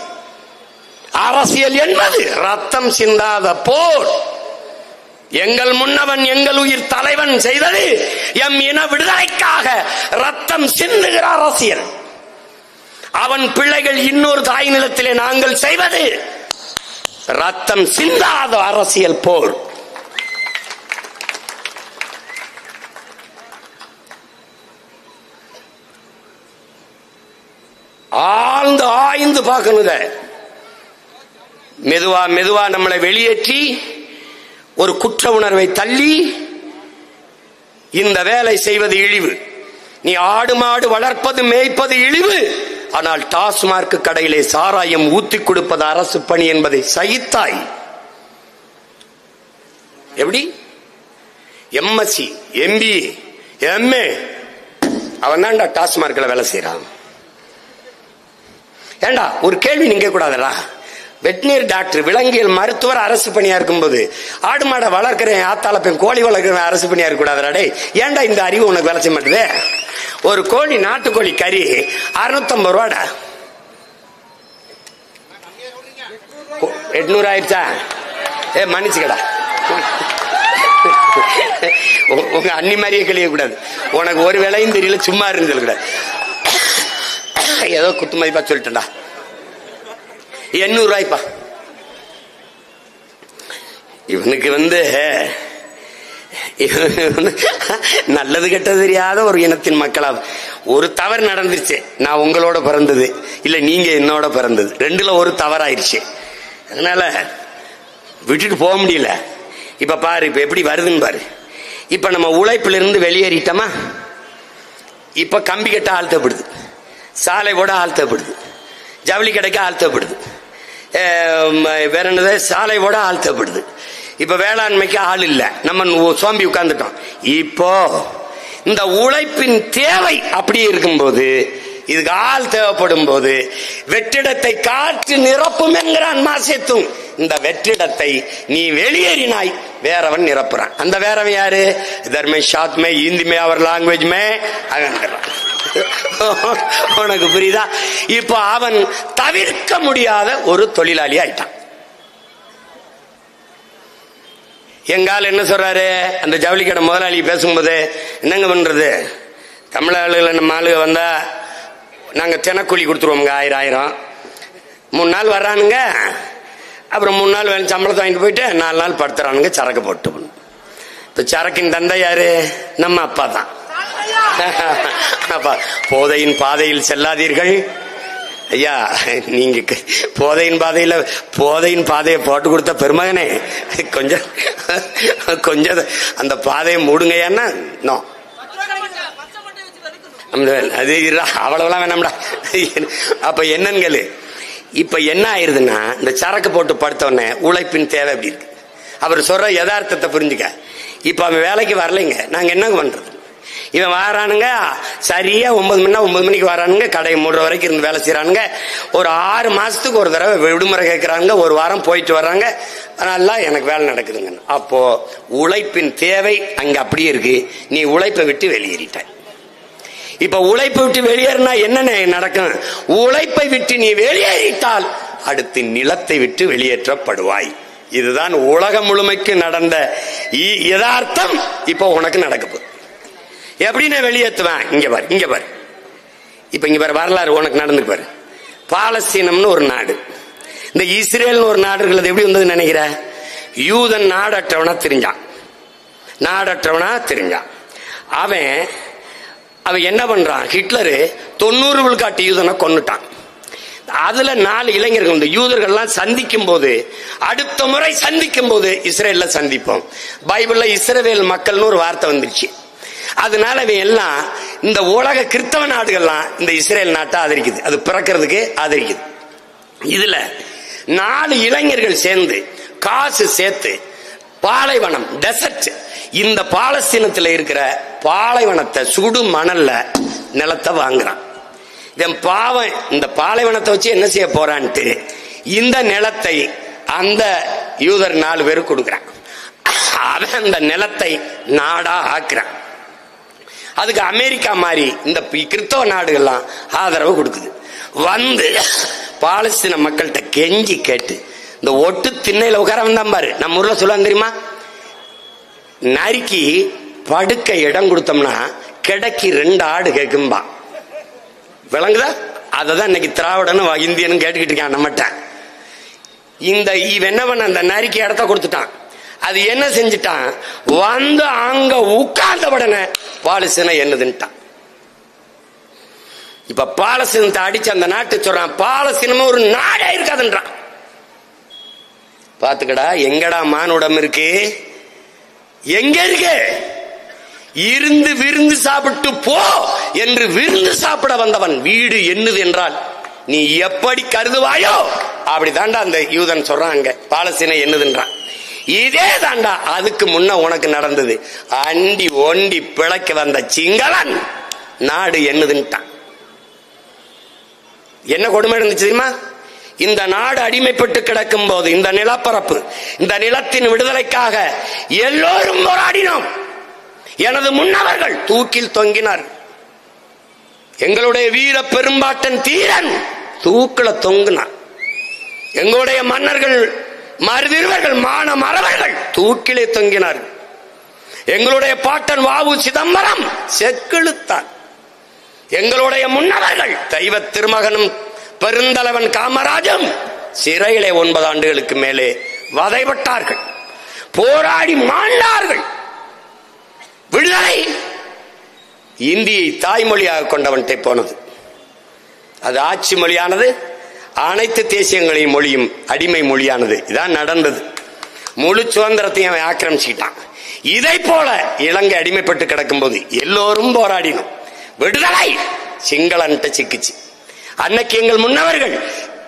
அரசியல் என்பது ரத்தம் சிந்தாத போர். எங்கள் முன்னவன் எங்கள் உயிர் தலைவன் செய்தது எம் இன விடுதலைக்காக ரத்தம் சிந்துகிற அரசியல். அவன் பிள்ளைகள் இன்னொரு தாய் நிலத்திலே நாங்கள் செய்வது ரத்தம் சிந்தாத அரசியல் போர். ஆழ்ந்து ஆய்ந்து பார்க்கணுங்க. மெதுவா மெதுவா நம்மளை வெளியேற்றி ஒரு குற்ற உணர்வை தள்ளி இந்த வேலை செய்வது இழிவு. நீ ஆடு மாடு வளர்ப்பது மேய்ப்பது இழிவு, ஆனால் டாஸ்மார்க் கடையிலே சாராயம் ஊத்தி கொடுப்பது அரசு பணி என்பதை சகித்தாய். எப்படி? எம்எஸ்சி, எம்பிஏ, எம்ஏ அவன் தான்டா டாஸ்மார்க்ல வேலை செய்யறான். ஏண்டா ஒரு கேள்வி நீங்க கூடாதா? வெட்டினரி டாக்டர், விலங்கியல் மருத்துவர் அரசு பணியா இருக்கும்போது ஆடு மாடை வளர்க்கிறேன், ஆத்தால போய் கோழி வளர்க்கிறேன் அரசு பணியா இருக்க கூடாதா? ஏன்டா இந்த அறிவு உனக்கு வேலை செய்ய மாட்டேது? ஒரு கோழி, நாட்டுக்கோழி கறி 650 ரூபாடா. 800 ஆயிடுச்சா? மன்னிச்சுக்கடா, உங்க அன்னி மாதிரியே கழிய கூடாது. உனக்கு ஒரு வேலையும் தெரியல, சும்மா இருந்து கூடாது. ஏதோ குத்து மதிப்பா சொல்லிட்டா. 800 ரூபாய்ப்பா. இவனுக்கு நல்லது கெட்டது தெரியாத ஒரு இனத்தின் மக்களா ஒரு தவறு நடந்துருச்சு. நான் உங்களோட பிறந்தது இல்ல, நீங்க என்னோட பிறந்தது, ரெண்டுல ஒரு தவறாயிருச்சு. அதனால விட்டுட்டு போக முடியல. இப்ப பாரு, இப்ப எப்படி வருதுன்னு பாரு. இப்ப நம்ம உழைப்புல இருந்து வெளியேறிட்டோமா, இப்ப கம்பி கட்ட ஆழ்த்தப்படுது, சாலை ஓட ஆழ்த்தப்படுது, ஜவுளி கடைக்கு ஆழ்த்தப்படுது, வேற என்னது சாலை ஓட ஆழ்த்தப்படுது. இப்ப வேளாண்மைக்கு ஆள் இல்ல, நம்ம சோம்பி உட்கார்ந்துட்டோம். இப்போ இந்த உழைப்பின் தேவை அப்படியே இருக்கும்போது, இதுக்கு ஆள் தேவைப்படும் போது வெற்றிடத்தை காற்று நிரப்பும் என்கிறான் மாசேத்தும். இந்த வெற்றிடத்தை நீ வெளியேறினாய், வேறவன் நிரப்புறான். அந்த வேறவன் யாரு? இதர்மே ஷாத்மே இந்திமே அவர் லாங்குவேஜ்மே அகங்கிறான். உனக்கு புரியுதா? இப்ப அவன் தவிர்க்க முடியாத ஒரு தொழிலாளி ஆயிட்டான். எங்கால என்ன சொல்றாரு அந்த ஜவுளி கடை முதலாளி பேசும்போது, என்னங்க பண்றது, தமிழ் ஆளுகளை நம்ம ஆளுக வந்தா நாங்க தினக்கூலி கொடுத்துருவோங்க 1000 3 நாள் வர்றானுங்க, அப்புறம் 3 நாள் வேலை சம்பளத்தை வாங்கிட்டு போயிட்டு 4 நாள் படுத்துறானுங்க, சரக்கு போட்டு. இப்ப சரக்கின் தந்தை யாரு? நம்ம அப்பா தான். அப்பா, போதையின் பாதையில் செல்லாதீர்கள் ஐயா. நீங்க போதையின் பாதையை போட்டு கொடுத்த பெருமகனே, கொஞ்சம் அந்த பாதையை மூடுங்கய்யான்னா நோ, அது அவ்வளவுலாம் வேணாம்டா. அப்ப என்னன்னு, இப்ப என்ன ஆயிருதுன்னா, இந்த சரக்கு போட்டு படுத்தவொடனே உழைப்பின் தேவை அப்படி இருக்கு. அவர் சொல்ற யதார்த்தத்தை புரிஞ்சுக்க. இப்ப அவன் வேலைக்கு வரலைங்க, நாங்க என்ன பண்றது? இவன் வாரானுங்க சரியா 9 மணிக்கு வரானுங்க, கடையை மூடுற வரைக்கும் இருந்து வேலை செய்யறானுங்க. ஒரு 6 மாசத்துக்கு ஒரு தடவை விடுமுறை கேட்கறாங்க, ஒரு வாரம் போயிட்டு வர்றாங்க, நல்லா எனக்கு வேலை நடக்குதுங்க. அப்போ உழைப்பின் தேவை அங்க அப்படியே இருக்கு. நீ உழைப்பை விட்டு வெளியேறிட்ட. இப்ப உழைப்பை விட்டு வெளியேறினா என்ன நடக்கும்? உழைப்பை விட்டு நீ வெளியேறிட்டால் அடுத்து நிலத்தை விட்டு வெளியேற்றப்படுவாய். இதுதான் உலகம் முழுமைக்கு நடந்த யதார்த்தம். இப்போ உனக்கு நடக்குது. எப்படி நான் வெளியேற்றுவேன்? இங்க பாரு. இப்ப இங்க பாரு, வரலாறு உனக்கு நடந்து பாரு. பாலஸ்தீனம்னு ஒரு நாடு, இந்த இஸ்ரேல் ஒரு நாடு இருக்கிறது. எப்படி வந்தது நினைக்கிற? யூதன் நாடற்றவனா தெரிஞ்சான். அவன் என்ன பண்றான்? ஹிட்லரு 90 விழுக்காட்டு யூதனை கொன்னுட்டான். அதுல 4 இளைஞர்கள், இந்த யூதர்கள்லாம் சந்திக்கும் போது, அடுத்த முறை சந்திக்கும் போது இஸ்ரேல்ல சந்திப்போம். பைபிள்ல இஸ்ரவேல் மக்கள்னு ஒரு வார்த்தை வந்துருச்சு. அதனால இவன் எல்லாம் இந்த உலக கிறிஸ்தவ நாடுகள்லாம் இந்த இஸ்ரேல் நாட்டை ஆதரிக்குது, அது பிறக்கிறதுக்கு ஆதரிக்குது. இதுல 4 இளைஞர்கள் சேர்ந்து காசு சேர்த்து பாலைவனம், டெசர்ட், இந்த பாலஸ்தீனத்தில் இருக்கிற பாலைவனத்தை சுடு மணல்ல நிலத்தை வாங்குறான். இதன் பாவம் இந்த பாலைவனத்தை வச்சு என்ன செய்ய போறான்ட்டு இந்த நிலத்தை அந்த யூதர் 4 பேருக்கு கொடுக்குறான். அவன் அந்த நிலத்தை நாடா ஆக்குறான். அதுக்கு அமெரிக்கா மாதிரி இந்த கிறிஸ்தவ நாடுகள்லாம் ஆதரவு கொடுக்குது. வந்து பாலஸ்தீன மக்கள்கிட்ட கெஞ்சி கேட்டு, இந்த ஒட்டு திண்ணையில உட்கார வந்தான் பாரு, நம்ம ஊர்ல சொல்லுவாங்க தெரியுமா, நரிக்கு படுக்க இடம் கொடுத்தோம்னா கிடைக்கு 2 ஆடு கேட்கும்பா. விளங்குதா? அததான் இன்னைக்கு திராவிடனும் இந்தியனும் கேட்டுக்கிட்டு இருக்கான் நம்மகிட்ட. இந்த என்ன பண்ண, அந்த நரிக்கு இடத்த கொடுத்துட்டான். அது என்ன செஞ்சுட்டான்? வந்து அங்க உட்கார்ந்த உடனே பாலஸ்தீன என்னதுன்ட்டான். இப்ப பாலஸ்தீனத்தை அடிச்சு அந்த நாட்டு சொல்றான், பாலஸ்தீனமும் ஒரு நாடே இருக்காதுன்றான். பாத்துக்கடா, எங்கடா மானுடம் இருக்கு? எங்க இருக்கு? இருந்து விருந்து சாப்பிட்டு போ என்று விருந்து சாப்பிட வந்தவன் வீடு என்னது என்றால் நீ எப்படி கருதுவாயோ அப்படி தாண்டா அந்த யூதன் சொல்றாங்க, பாலஸ்தீன என்னதுன்றான். இதே தாண்டா அதுக்கு முன்ன உனக்கு நடந்தது. அண்டி ஒண்டி பிழைக்க வந்த சிங்களன் நாடு என்னதுன்ட்டான். என்ன கொடுமை இருந்துச்சு தெரியுமா? இந்த நாடு அடிமைப்பட்டு கிடக்கும் போது, இந்த நிலப்பரப்பு, இந்த நிலத்தின் விடுதலைக்காக எல்லோரும் போராடினோம். எனது முன்னவர்கள் தூக்கில் தொங்கினார். எங்களுடைய வீர பெரும்பாட்டன் தீரன் தூக்கில தொங்கினார். எங்களுடைய மன்னர்கள், மருதிருவர்கள், மான மறவர்கள் தூக்கிலே தொங்கினார். எங்களுடைய பாட்டன் வாவு சிதம்பரம் செக்கிழுத்தார். எங்களுடைய முன்னவர்கள் தெய்வ திருமகனும் பெருந்தலைவன் காமராஜும் சிறையிலே 9 ஆண்டுகளுக்கு மேலே வதைப்பட்டார்கள், போராடி மாண்டார்கள். விடுதலை இந்தியை தாய்மொழியாக கொண்டவன்ட்டே போனது. அது ஆட்சி மொழியானது, அனைத்து தேசியங்களின் மொழியும் அடிமை மொழியானது. இதான் நடந்தது. முழு சுதந்திரத்தையும் அவன் ஆக்கிரமிச்சுட்டான். இதை போல இலங்கை அடிமைப்பட்டு கிடக்கும் போது எல்லோரும் போராடினோம். விடுதலை சிங்களன்ட்ட சிக்கிச்சு. அன்னைக்கு எங்கள் முன்னவர்கள்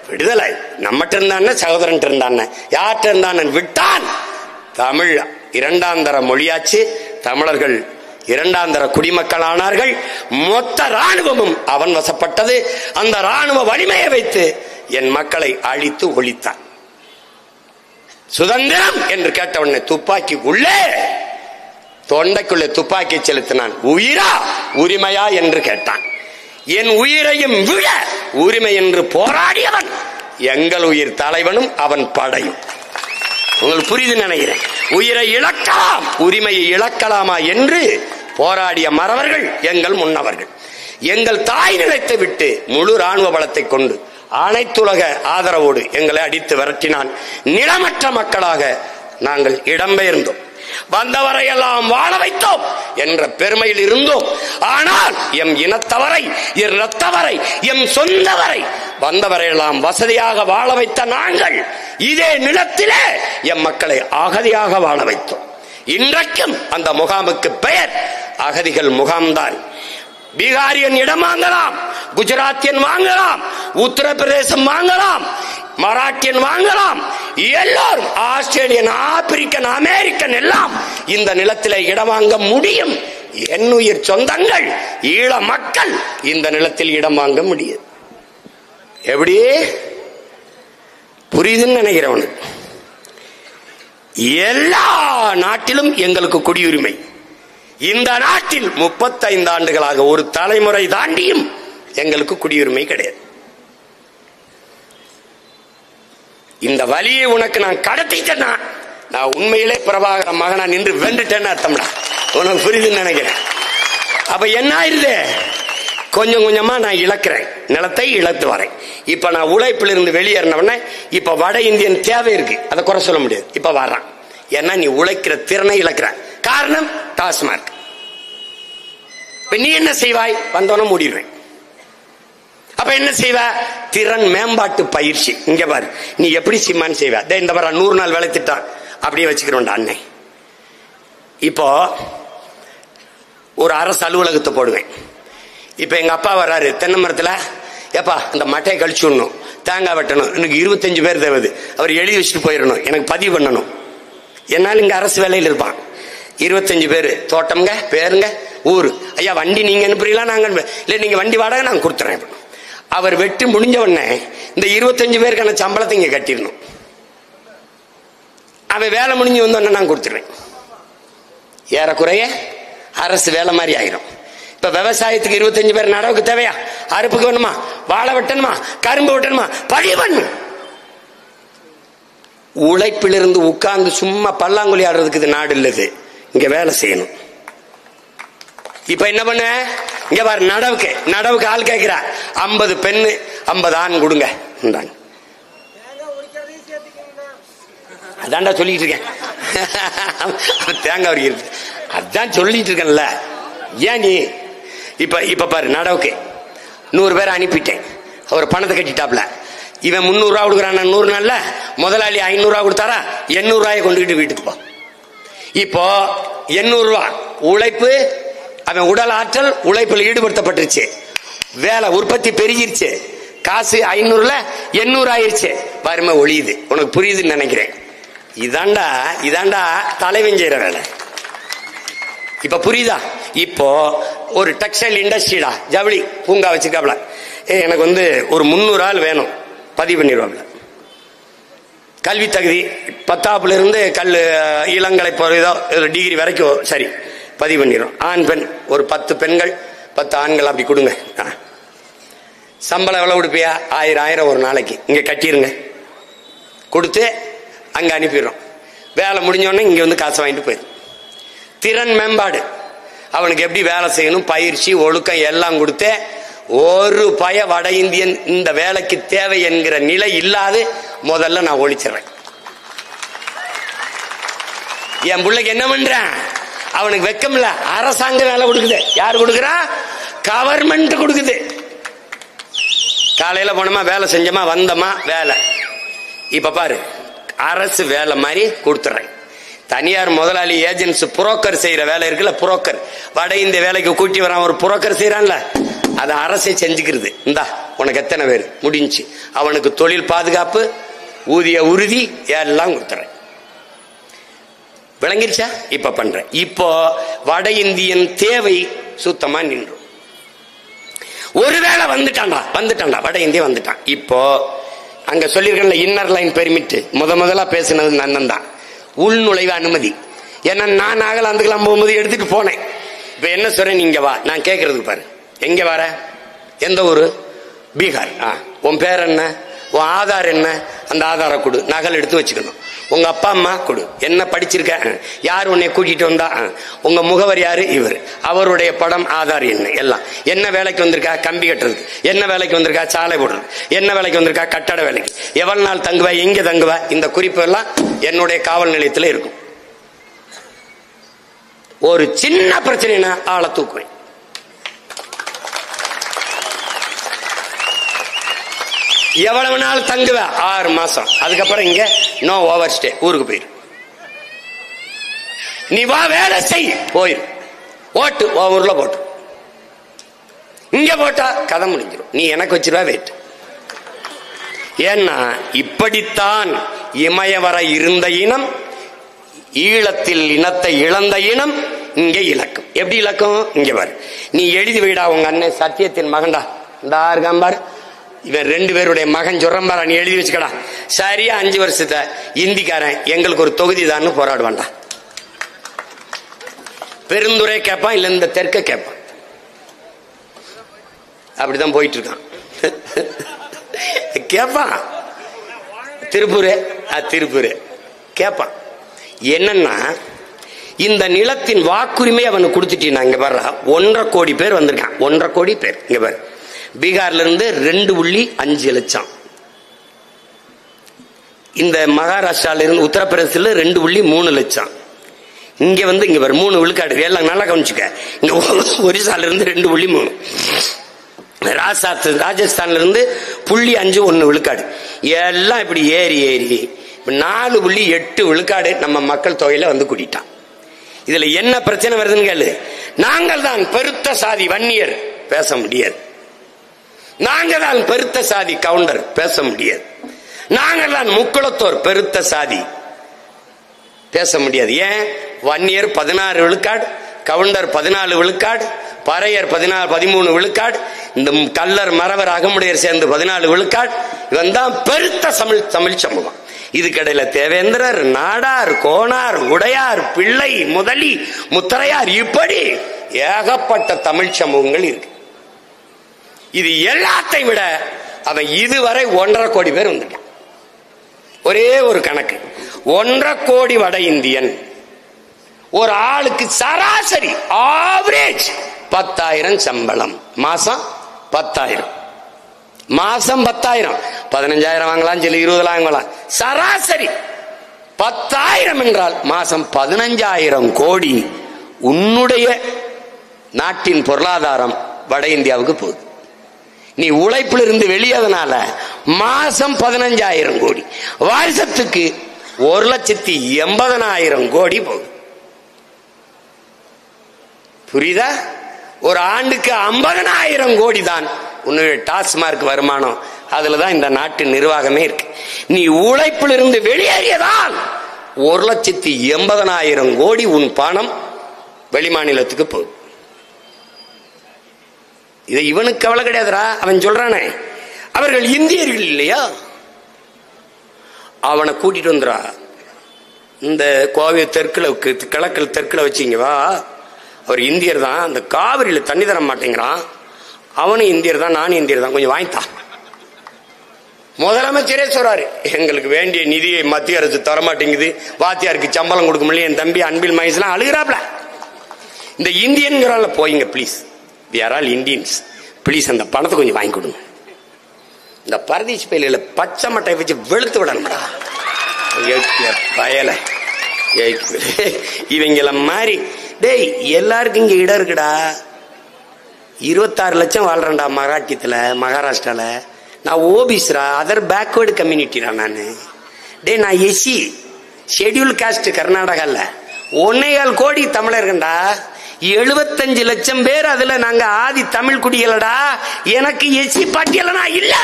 விடுதலை நம்மகிட்ட இருந்தான, சகோதரன் இருந்தான, யார்கிட்ட இருந்தான விட்டான். தமிழ் 2ஆம் தர மொழியாச்சு. தமிழர்கள் 2ஆம் தர குடிமக்கள் ஆனார்கள். மொத்த ராணுவமும் அவன் வசப்பட்டது. அந்த ராணுவ வலிமையை வைத்து என் மக்களை அழித்து ஒழித்தான். சுதந்திரம் என்று கேட்டவனை துப்பாக்கிக்குள்ளே, தொண்டைக்குள்ளே துப்பாக்கி செலுத்தினான். உயிரா உரிமையா என்று கேட்டான். என் உயிரையும் விட உரிமை என்று போராடியவன் எங்கள் உயிர் தலைவனும் அவன் படையும். உங்களுக்கு புரியுது நினைக்கிறேன். உயிரை இழக்கலாம், உரிமையை இழக்கலாமா என்று போராடிய மறவர்கள் எங்கள் முன்னவர்கள். எங்கள் தாய் நிலத்தை விட்டு முழு ராணுவ பலத்தை கொண்டு அனைத்துலக ஆதரவோடு எங்களை அடித்து விரட்டினான். நிலமற்ற மக்களாக நாங்கள் இடம்பெயர்ந்தோம். வந்தவரையெல்லாம் வாழ வைத்தோம் என்ற பெருமையில் இருந்தோம். ஆனால் எம் இனத்தவரை, என் இரத்தவரை, எம் சொந்தவரை, வந்தவரையெல்லாம் வசதியாக வாழ வைத்த நாங்கள் இதே நிலத்திலே எம் மக்களை அகதியாக வாழ வைத்தோம். இன்றைக்கும் அந்த முகாமுக்கு பெயர் அகதிகள் முகாம்தான். பீகாரியன் இடம் வாங்கலாம், குஜராத்தியன் வாங்கலாம், உத்தரப்பிரதேசம் வாங்கலாம், மராட்டியன் வாங்கலாம், எல்லாரும் ஆஸ்திரேலியன், ஆப்பிரிக்கன், அமெரிக்கன் எல்லாம் இந்த நிலத்திலே இடம் வாங்க முடியும் என்னுயிர் சொந்தங்கள் ஈழ மக்கள் இந்த நிலத்தில் இடம் வாங்க முடியாது. எப்படி புரியுதுன்னு நினைக்கிறவனு? எல்லா நாட்டிலும் எங்களுக்கு குடியுரிமை. இந்த நாட்டில் 35 ஆண்டுகளாக ஒரு தலைமுறை தாண்டியும் எங்களுக்கு குடியுரிமை கிடையாது. இந்த வழியை உனக்கு நான் கடத்திட்டேன்னா நான் உண்மையிலே பிரபாகர மகனா நின்று வென்றுட்டேன்னு அர்த்தம்டா. உனக்கு புரியுதுன்னு நினைக்கிறேன். அப்ப என்ன ஆயிருது? கொஞ்சம் கொஞ்சமா நான் இழக்கிறேன், நிலத்தை இழத்து வரேன். இப்ப நான் உழைப்பில் இருந்து வெளியேறினவன இப்ப வட இந்தியன் தேவை இருக்கு, அதை குறை சொல்ல முடியாது. இப்ப வர்றான். ஏன்னா நீ உழைக்கிற திறனை இழக்கிற. காரணம் டாஸ்மார்க். நீ என்ன செய்வாய்? வந்தோன்னு மூடிடுவேன். அப்ப என்ன செய்வ? திறன் மேம்பாட்டு பயிற்சி. இங்க பாரு, நீ எப்படி சிம்மான்னு செய்வ? இந்த பாரு 100 நாள் வேலை திட்டம் அப்படியே வச்சுக்கிறோம்டா அன்னை. இப்போ ஒரு அரசு அலுவலகத்தை போடுவேன். இப்ப எங்க அப்பா வர்றாரு தென்னை மரத்துல, ஏப்பா இந்த மட்டையை கழிச்சு விடணும், தேங்காய் வெட்டணும், எனக்கு 25 பேர் தேவை, அவர் எழுதி வச்சுட்டு போயிடணும், எனக்கு பதிவு பண்ணணும். என்னாலும் இங்க அரசு வேலையில் இருப்பான். 25 பேர், தோட்டம்ங்க, பேருங்க, ஊரு. ஐயா வண்டி நீங்க அனுப்புறீங்களா? நாங்க இல்ல, நீங்க வண்டி வாடகை நாங்க கொடுத்துறேன். அவர் வெட்டி முடிஞ்ச உடனே இந்த 25 பேருக்கான சம்பளத்தை இங்க கட்டிடணும். அவன் வேலை முடிஞ்சு வந்தோடனே நான் கொடுத்துருவேன். ஏறக்குறைய அரசு வேலை மாதிரி ஆயிரும். இப்ப விவசாயத்துக்கு 25 பேர் நடவுக்கு தேவையா? அறுப்புக்கு வேணுமா? வாழை வெட்டணுமா? கரும்பு வெட்டணுமா? பதிவு பண்ணணும். உழைப்பிலிருந்து உட்கார்ந்து சும்மா பல்லாங்குழி ஆடுறதுக்கு இது நாடு இல்லது. இங்க வேலை செய்யணும். இப்ப என்ன பண்ண? இங்க பாரு, நடவுக்கு ஆள் கேட்கிற 50 பெண்ணு 50 ஆண் கொடுங்க. அதான்டா சொல்லிட்டு இருக்கேன். தேங்காய் உரிக்கிறது அதான் சொல்லிட்டு இருக்கேன்ல. ஏன் நீ இப்ப பாரு, நடவுக்கு 100 பேரை அனுப்பிட்டேன். அவர் பணத்தை கட்டிட்டாப்ல. இவன் 300 ரூபா கொடுக்குறான். 100 நாள்ல முதலாளி 500 ரூபா கொடுத்தாரா? 800 ரூபாயை கொண்டுகிட்டு வீட்டுக்கு போ. இப்போ 800 ரூபா உழைப்பு, அவன் உடல் ஆற்றல் உழைப்பில் ஈடுபடுத்தப்பட்டுருச்சு. வேலை உற்பத்தி பெருகிருச்சு. காசு 500ல 800 ஆயிருச்சு. வறுமை ஒழியுது. உனக்கு புரியுதுன்னு நினைக்கிறேன். இதாண்டா தலைவன் செய்யற வேலை. இப்ப புரியுதா? இப்போ ஒரு டெக்ஸ்டைல் இண்டஸ்ட்ரிடா, ஜவுளி பூங்கா வச்சிருக்காப்ல. எனக்கு ஒரு 300 ஆள் வேணும், பதிவு பண்ணிடுவாப்ல. கல்வி தகுதி 10ஆப்புல இருந்து இளங்கலை போறதோ டிகிரி வரைக்கும் சரி, பதிவு பண்ணிடும். ஆண் பெண் ஒரு 10 பெண்கள் 10 ஆண்கள் அப்படி கொடுங்க. சம்பளம் எவ்வளவு கொடுப்பியா? 1000 ஒரு நாளைக்கு இங்க கட்டிருங்க. கொடுத்து அங்க அனுப்பிடுறோம். வேலை முடிஞ்சோடனே இங்க காசை வாங்கிட்டு போயிடும். திறன் மேம்பாடு, அவனுக்கு எப்படி வேலை செய்யணும், பயிற்சி, ஒழுக்கம் எல்லாம் கொடுத்து ஒரு பய வட இந்தியன் இந்த வேலைக்கு தேவை என்கிற நிலை இல்லாது முதல்ல நான் ஒழிச்சிடுறேன். என் பிள்ளைக்கு என்ன பண்றேன்? அவனுக்கு வெக்கம் இல்ல, அரசாங்க வேலை கொடுக்குது. யார் கொடுக்குறா? கவர்மெண்ட் கொடுக்குது. காலையில போனோமா, வேலை செஞ்சோமா, வந்தோமா, வேலை. இப்ப பாரு, அரசு வேலை மாதிரி கொடுத்துறேன். தனியார் முதலாளி ஏஜென்சி புரோக்கர் செய்யற வேலை இருக்குல்ல, புரோக்கர் வட இந்திய வேலைக்கு கூட்டி வரான், ஒரு புரோக்கர் செய்யறான்ல, அதை அரசே செஞ்சுக்கிறது. இந்தா உனக்கு எத்தனை பேர் முடிஞ்சு, அவனுக்கு தொழில் பாதுகாப்பு, ஊதிய உறுதி எல்லாம் கொடுத்துறேன். விளங்கிருச்சா? இப்ப பண்றேன். இப்போ வட இந்தியன் தேவை சுத்தமா நின்றும். ஒருவேளை வந்துட்டான்டா வட இந்திய வந்துட்டான். இப்போ அங்க சொல்லிருக்கல இன்னர் லைன் பெர்மிட், முதலா பேசினது அண்ணன் தான். உள்நுழைவு அனுமதி. ஏன்னா நான் நாகாலாந்துக்கெல்லாம் போகும்போது எடுத்துட்டு போனேன். இப்ப என்ன சொல்றேன், நீங்க வா, நான் கேட்கறதுக்கு பாரு. எங்க வர? எந்த ஊரு? பீகார். உன் பேர் என்ன? உன் ஆதார் என்ன? அந்த ஆதாரை கொடு, நகல் எடுத்து வச்சுக்கணும். உங்க அப்பா அம்மா கொடு, என்ன படிச்சிருக்க, யார் உன்னை கூட்டிட்டு வந்தா, உங்க முகவர் யாரு, இவர், அவருடைய படம், ஆதார் என்ன, எல்லாம். என்ன வேலைக்கு வந்திருக்கா? கம்பி கட்டுறதுக்கு. என்ன வேலைக்கு வந்திருக்கா? சாலை போடுறது. என்ன வேலைக்கு வந்திருக்கா? கட்டட வேலைக்கு. எவ்வளவு நாள் தங்குவ, எங்க தங்குவ, இந்த குறிப்பு எல்லாம் என்னுடைய காவல் நிலையத்தில் இருக்கும். ஒரு சின்ன பிரச்சனைனா ஆளை தூக்குவேன். எவ்வளவு நாள் தங்குவ? 6 மாசம். அதுக்கப்புறம் இங்க நோ ஓவர் ஸ்டே, ஊருக்கு போயிரு. நீ வா, வேலை செய், போயிரு. ஓட்டு ஊர்ல போட்டு, இங்க போட்டா கதை முடிஞ்சிடும். நீ எனக்கு வச்சிருவா வெயிட். ஏன்னா இப்படித்தான் இமயவர இருந்த இனம், ஈழத்தில் இனத்தை இழந்த இனம் இங்க இலக்கம். எப்படி இலக்கம்? இங்க பாரு, நீ எழுதி வைடா. உங்க அண்ணன் சத்தியத்தின் மகன்டா இந்த இருக்கான் பாரு, இவன் 2 பேருடைய மகன் சொல்றான் பாரு, நீ எழுதி வச்சுக்கடா. சரியா 5 வருஷத்தை இந்திக்காரன் எங்களுக்கு ஒரு தொகுதி தான் போராடுவான்டா. பெருந்துறை கேட்பான், இல்ல இந்த தெற்க கேட்பான். அப்படிதான் போயிட்டு இருக்கான். கேட்பான் திருப்பூர் கேட்பான். என்னன்னா இந்த நிலத்தின் வாக்குரிமை அவனுக்கு கொடுத்துட்டீங்க. இங்க பாரு 1.5 கோடி பேர் வந்திருக்கான். 1.5 கோடி பேர். இங்க பாரு, பீகார்ல இருந்து 2.5 லட்சம், இந்த மகாராஷ்டிரால இருந்து உத்தரப்பிரதேசத்துல 2.3 லட்சம், இங்க வந்து இங்க பாரு 3 விழுக்காடு. எல்லாம் நல்லா கவனிச்சுக்க. இங்க ஒரிசால இருந்து 2.3, ராஜஸ்தான்ல இருந்து 0.5 விழுக்காடு. எல்லாம் இப்படி ஏறி 4.8 விழுக்காடு நம்ம மக்கள் தொகையில வந்து கூட்டிட்டான். இதுல என்ன பிரச்சனை வருதுன்னு கேளு. நாங்கள் தான் பெருத்த சாதி வன்னியர் பேச முடியாது, நாங்கள் தான் பெருத்த சாதி கவுண்டர் பேச முடியாது, நாங்கள் தான் முக்குளத்தோர் பெருத்த சாதி பேச முடியாது. ஏன்? வன்னியர் 16 விழுக்காடு, கவுண்டர் 14 விழுக்காடு, பறையர் 13 விழுக்காடு, இந்த கல்லர் மறவர் அகமுடையர் சேர்ந்து 14 விழுக்காடு. இவன் தான் பெருத்த தமிழ் சமூகம். இதுக்கடையில தேவேந்திரர், நாடார், கோனார், உடையார், பிள்ளை, முதலி, முத்தரையார், இப்படி ஏகப்பட்ட தமிழ் சமூகங்கள் இருக்கு. இது எல்லாத்தை விட அவன் இதுவரை 1.5 கோடி பேர் வந்திருக்கான். ஒரே ஒரு கணக்கு, 1.5 கோடி வட இந்தியன். ஒரு ஆளுக்கு சராசரி ஆவரேஜ் 10,000 சம்பளம். மாசம் 10,000, மாசம் 10,000, 15,000 வாங்கலாம், சில 20 வாங்கலாம். சராசரி 10,000 என்றால் மாசம் 15,000 கோடி உன்னுடைய நாட்டின் பொருளாதாரம் வட இந்தியாவுக்கு போகுது. நீ உழைப்பில் இருந்து வெளியதனால மாசம் 15,000 கோடி, வருஷத்துக்கு 1,80,000 கோடி போகுது. புரியுதா? ஒரு ஆண்டுக்கு 50,000 கோடி தான் உன்னுடைய டாஸ்மார்க் வருமானம். அதுலதான் இந்த நாட்டு நிர்வாகமே இருக்கு. நீ உழைப்பில் இருந்து வெளியேறியதால் 1,80,000 கோடி உன் பணம் வெளிமாநிலத்துக்கு போகுது. இதை இவனுக்கு கவலை கிடையாதுரா. அவன் சொல்றானே அவர்கள் இந்தியர்கள் இல்லையா, அவனை கூட்டிட்டு வந்துடா. இந்த கோவை தெற்குல கிழக்கில் தெற்குல வச்சிங்க வா, அவர் இந்தியர் தான், அந்த காவிரியில தண்ணி தர மாட்டேங்கிறான், அவனும் இந்தியர் தான், நானும் இந்தியர் தான், கொஞ்சம் வாங்கித்தான். முதலமைச்சரே சொல்றாரு, எங்களுக்கு வேண்டிய நிதியை மத்திய அரசு தரமாட்டேங்குது, வாத்தியாருக்கு சம்பளம் கொடுக்க முடியல, என் தம்பி அன்பில் மகேஷ்லாம் அழுகிறாப்ல. இந்த இந்தியன்கிறால போயிங்க please, we are all Indians, please அந்த பணத்தை கொஞ்சம் வாங்கி கொடுங்க. இந்த பரதேசி பயில பச்சை மட்டை வச்சு வெளுத்து விடணும்டா பயல. இவங்கள மாதிரி டேய் எல்லாருக்கும் இங்க இடம் இருக்குடா. 26 லட்சம் வாழ்றேன்டா மராட்டியத்துல, மகாராஷ்டிரால. நான் ஓபிஸ்ரா, அதர் பேக்வேர்டு கம்யூனிட்டிடா நானு. டே நான் எஸ்சி, ஷெட்யூல் காஸ்ட் கர்நாடகால. 1.25 கோடி தமிழர்கள்டா, 75 லட்சம் பேர், அதுல நாங்க ஆதி தமிழ் குடிகளடா. எனக்கு எஸ்சி பட்டியலனா இல்ல,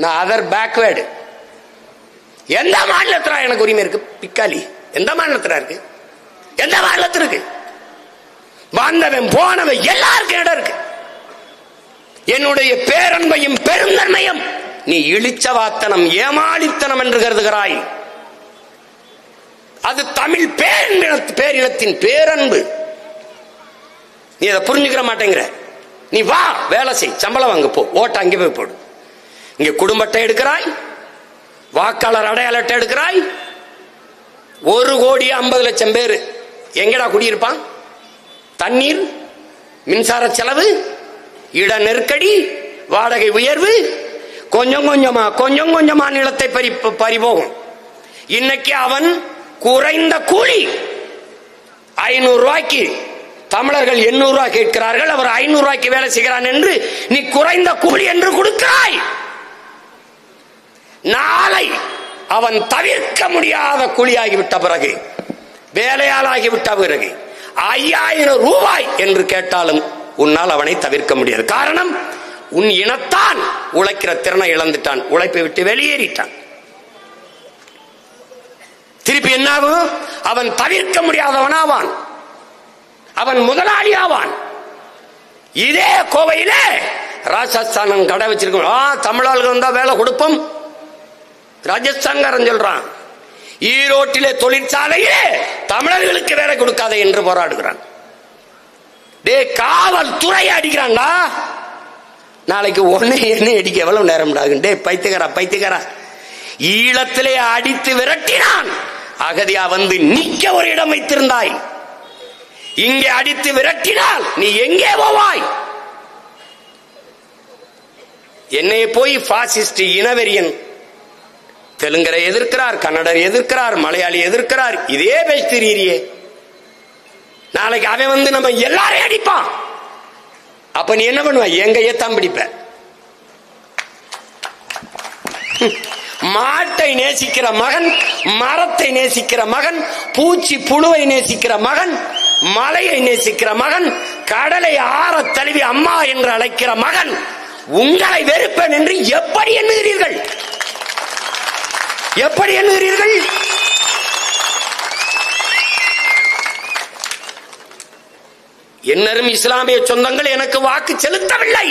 நான் அதர் பேக்வேர்டு. எந்த மாநிலத்துல எனக்கு உரிமை இருக்கு? பிக்காலி எந்த மாநிலத்துல இருக்கு? எந்த மாநிலத்தில் இருக்கு? வந்தவன் போனவன் எல்லாருக்கும் இடம் இருக்கு. என்னுடைய பேரன்பையும் பெருந்தன்மையும் நீ இழிச்சவாத்தனம், ஏமாளித்தனம் என்று கருதுகிறாய். அது தமிழ் பேரினத்தின் பேரன்பு. நீ அதை புரிஞ்சுக்கிற மாட்டேங்கிற. நீ வா, வேலை செய், சம்பளம் வாங்க, போ, ஓட்ட அங்கே போய் போடு. இங்க குடும்ப அட்டை எடுக்கிறாய், வாக்காளர் அடையாள அட்டை எடுக்கிறாய். 1,50,00,000 பேர் எங்கடா குடியிருப்பான்? தண்ணீர், மின்சார செலவு, இட நெருக்கடி, வாடகை உயர்வு, கொஞ்சம் கொஞ்சமா நிலத்தை பறிபோகும். இன்னைக்கு அவன் குறைந்த கூலி 500 ரூபாய்க்கு, தமிழர்கள் 800 ரூபாய் கேட்கிறார்கள், அவர் 500 ரூபாய்க்கு வேலை செய்கிறான் என்று நீ குறைந்த கூலி என்று கொடுக்கிறாய். நாளை அவன் தவிர்க்க முடியாத கூலியாகிவிட்ட பிறகு, வேலையாளாகிவிட்ட பிறகு 5,000 ரூபாய் என்று கேட்டாலும் உன்னால் அவனை தவிர்க்க முடியாது. காரணம், உன் இனத்தான் உழைக்கிற திறனை இழந்துட்டான், உழைப்பை விட்டு வெளியேறிட்டான். திருப்பி என்னாகும்? அவன் தவிர்க்க முடியாதவனாவான். அவன் முதலாளி ஆவான். இதே கோவையில ராஜஸ்தான் கடை வச்சிருக்கோம், தமிழாளர்கள் வந்தா வேலை கொடுப்போம் ராஜஸ்தான்காரன் சொல்றான். ஈரோட்டிலே தொழிற்சாலையிலே தமிழர்களுக்கு வேலை கொடுக்காதே என்று போராடுகிறான். டே காவல்துறை அடிக்கிறான்டா, நாளைக்கு ஒன்னு என்ன அடிக்க எவ்வளவு நேரம் ஆகும்? டே பைத்தியக்காரா, ஈழத்திலே அடித்து விரட்டினான். அகதியா வந்து நிக்க ஒரு இடம் வைத்திருந்தாய், இங்கே அடித்து விரட்டினால் நீ எங்கே போவாய்? என்னை போய் பாசிஸ்ட் இனவெறியன் தெலுங்கரை எதிர்க்கிறார், கன்னடர் எதிர்க்கிறார், மலையாளி எதிர்க்கிறார், இதே பேசுறீரியே. நாளைக்கு அவன் வந்து நம்ம எல்லாரையும் அடிப்பான். அப்ப நீ என்ன பண்ணுவ? எங்க ஏத்தான் பிடிப்ப. மாட்டை நேசிக்கிற மகன், மரத்தை நேசிக்கிற மகன், பூச்சி புழுவை நேசிக்கிற மகன், மலையை நேசிக்கிற மகன், கடலை ஆற தழுவி அம்மா என்று அழைக்கிற மகன் உங்களை வெறுப்பேன் என்று எப்படி எண்ணுகிறீர்கள்? எப்படி எண்ணுகிறீர்கள்? என்னரும் இஸ்லாமிய சொந்தங்கள் எனக்கு வாக்கு செலுத்தவில்லை,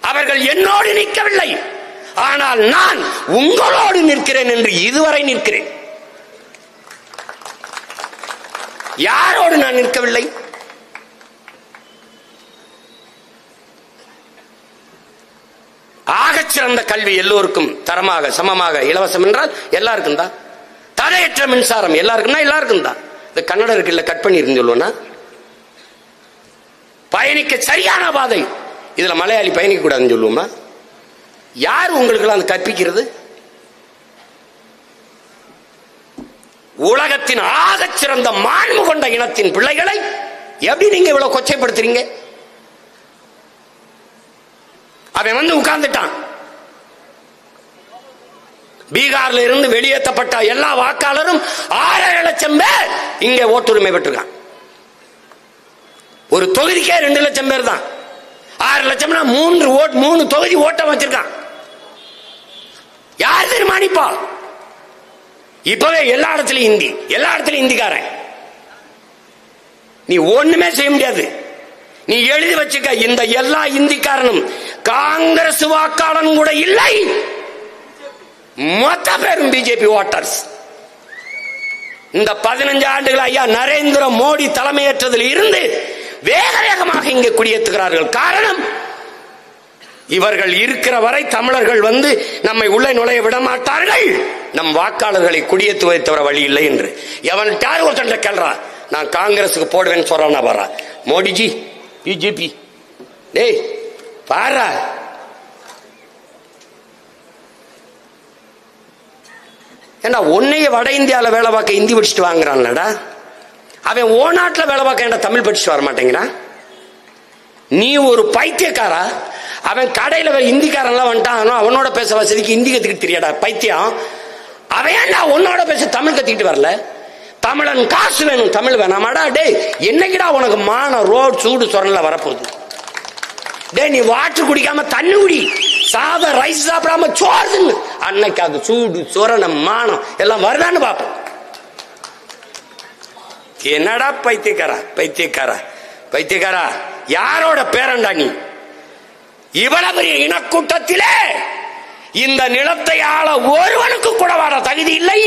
அவர்கள் என்னோடு நிற்கவில்லை. ஆனால் நான் உங்களோடு நிற்கிறேன் என்று இதுவரை நிற்கிறேன். யாரோடு நான் நிற்கவில்லை? ஆகச்சிறந்த கல்வி எல்லோருக்கும் தரமாக சமமாக இலவசம் என்றால் எல்லாருக்கும் தான். தடையற்ற மின்சாரம் எல்லாருக்கும் எல்லாருக்கும் தான். இந்த கன்னடருக்கு இல்ல கட் பண்ணி சொல்லுவோம்னா பயணிக்க சரியான பாதை, இதுல மலையாளி பயணிக்க கூடாதுன்னு சொல்லுவோமா? யார் உங்களுக்கு அந்த கற்பிக்கிறது? உலகத்தின் ஆகச்சிறந்த மாண்பு கொண்ட இனத்தின் பிள்ளைகளை எப்படி நீங்க இவ்வளவு கொச்சைப்படுத்துறீங்க? அவன் வந்து உட்கார்ந்துட்டான். பீகார்ல இருந்து வெளியேற்றப்பட்ட எல்லா வாக்காளரும் 6 லட்சம் பேர் இங்கே ஓட்டுரிமை பெற்றிருக்கான். ஒரு தொகுதிக்கே 2 லட்சம் பேர் தான். 6 லட்சம்னா 3 தொகுதி ஓட்டம் வச்சிருக்கான். யார் தீர்மானிப்பா? இப்பவே எல்லா இடத்துலயும் ஹிந்தி, எல்லா இடத்துலயும் ஹிந்திக்காரன். நீ ஒண்ணுமே செய்ய முடியாது. நீ எழுதி வச்சுக்க, இந்த எல்லா இந்திக்காரனும் காங்கிரஸ் வாக்காளன் கூட இல்லை, மொத்த பேரும் பிஜேபி ஓட்டர்ஸ். இந்த 15 ஆண்டுகள் ஐயா நரேந்திர மோடி தலைமையேற்றதில் இருந்து வேக வேகமாக இங்கே குடியேற்றுகிறார்கள். காரணம், இவர்கள் இருக்கிற வரை தமிழர்கள் வந்து நம்மை உள்ளே நுழைய விட மாட்டார்கள், நம் வாக்காளர்களை குடியேற்றுவதை தவிர வழி இல்லை என்று. எவன் யார் ஒருத்தன் கேள்றா, நான் காங்கிரசுக்கு போடுவேன்னு சொல்றானா பாரா, மோடிஜி பிஜேபி, டேய் பாரா. ஏன்னா உன்னைய வட இந்தியாவில் வேலை பார்க்க ஹிந்தி படிச்சுட்டு வாங்குறான்லடா, அவன் ஓ நாட்டில் வேலை பார்க்க ஏன்டா தமிழ் படிச்சுட்டு வர மாட்டேங்கிறான்? நீ ஒரு பைத்தியக்காரா. அவன் கடையில ஹிந்திக்காரன்லாம் வந்துட்டான், அவனோட பேச வசதிக்கு ஹிந்தி கத்துக்கிட்டு தெரியாடா பைத்தியம். அவன் ஏன்டா உன்னோட பேச தமிழ் கத்துக்கிட்டு வரல? தமிழன் காசு வேணும், தமிழ் வேணாமாடா? டே என்னைக்குடா உனக்கு மான ரோட் சூடு சொரல வரப்போகுது? டே நீ வாட்டர் குடிக்காம தண்ணி குடி, சாதம் ரைஸ் சாப்பிடாம சோறுன்னு, அன்னைக்கு அது சூடு சொரணம் மானம் எல்லாம் வருதான்னு பாப்போம். என்னடா பைத்தியக்காரா பைத்தியக்காரா பைத்தியக்காரா, யாரோட பேரண்டா நீ? இவ்வளவு பெரிய இனக்கூட்டத்திலே இந்த நிலத்தை ஆள ஒருவனுக்கு கூட வர தகுதி இல்லை.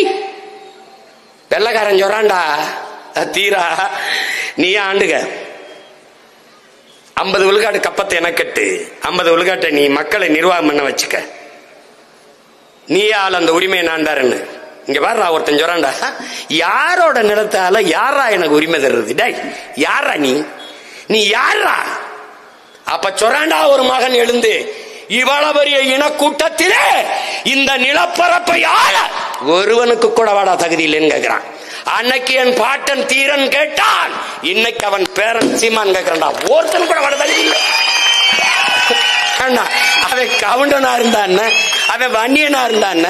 வெள்ளக்காரன் சொல்றான்டா, தீரா நீ ஆண்டுக 50 விழுக்காடு கப்பத்தை என கட்டு, 50 விழுக்காட்டை நீ மக்களை நிர்வாகம் பண்ண வச்சுக்க, நீ ஆள் அந்த உரிமையை நான் தரேன்னு. இங்க பாரு ஒருத்தன் சொல்றான்டா, யாரோட நிலத்தால யாரா எனக்கு உரிமை தர்றது? டேய் யாரா நீ யாரா? அப்ப சொல்றான்டா ஒரு மகன் எழுந்து, இவ்வளவு பெரிய இனக்கூட்டத்திலே இந்த நிலப்பரப்பை ஆள ஒருவனுக்கு கூட வாடா தகுதி இல்லைன்னு கேட்கிறான். அன்னைக்கு என் பாட்டன் தீரன் கேட்டான், இன்னைக்கு அவன் பேரன் சீமான் கேட்கிறான்டா, ஒருத்தன் கூட வாட தகுதி இல்லை. அவன் கவுண்டனா இருந்தான், அவன் வன்னியனா இருந்தான்,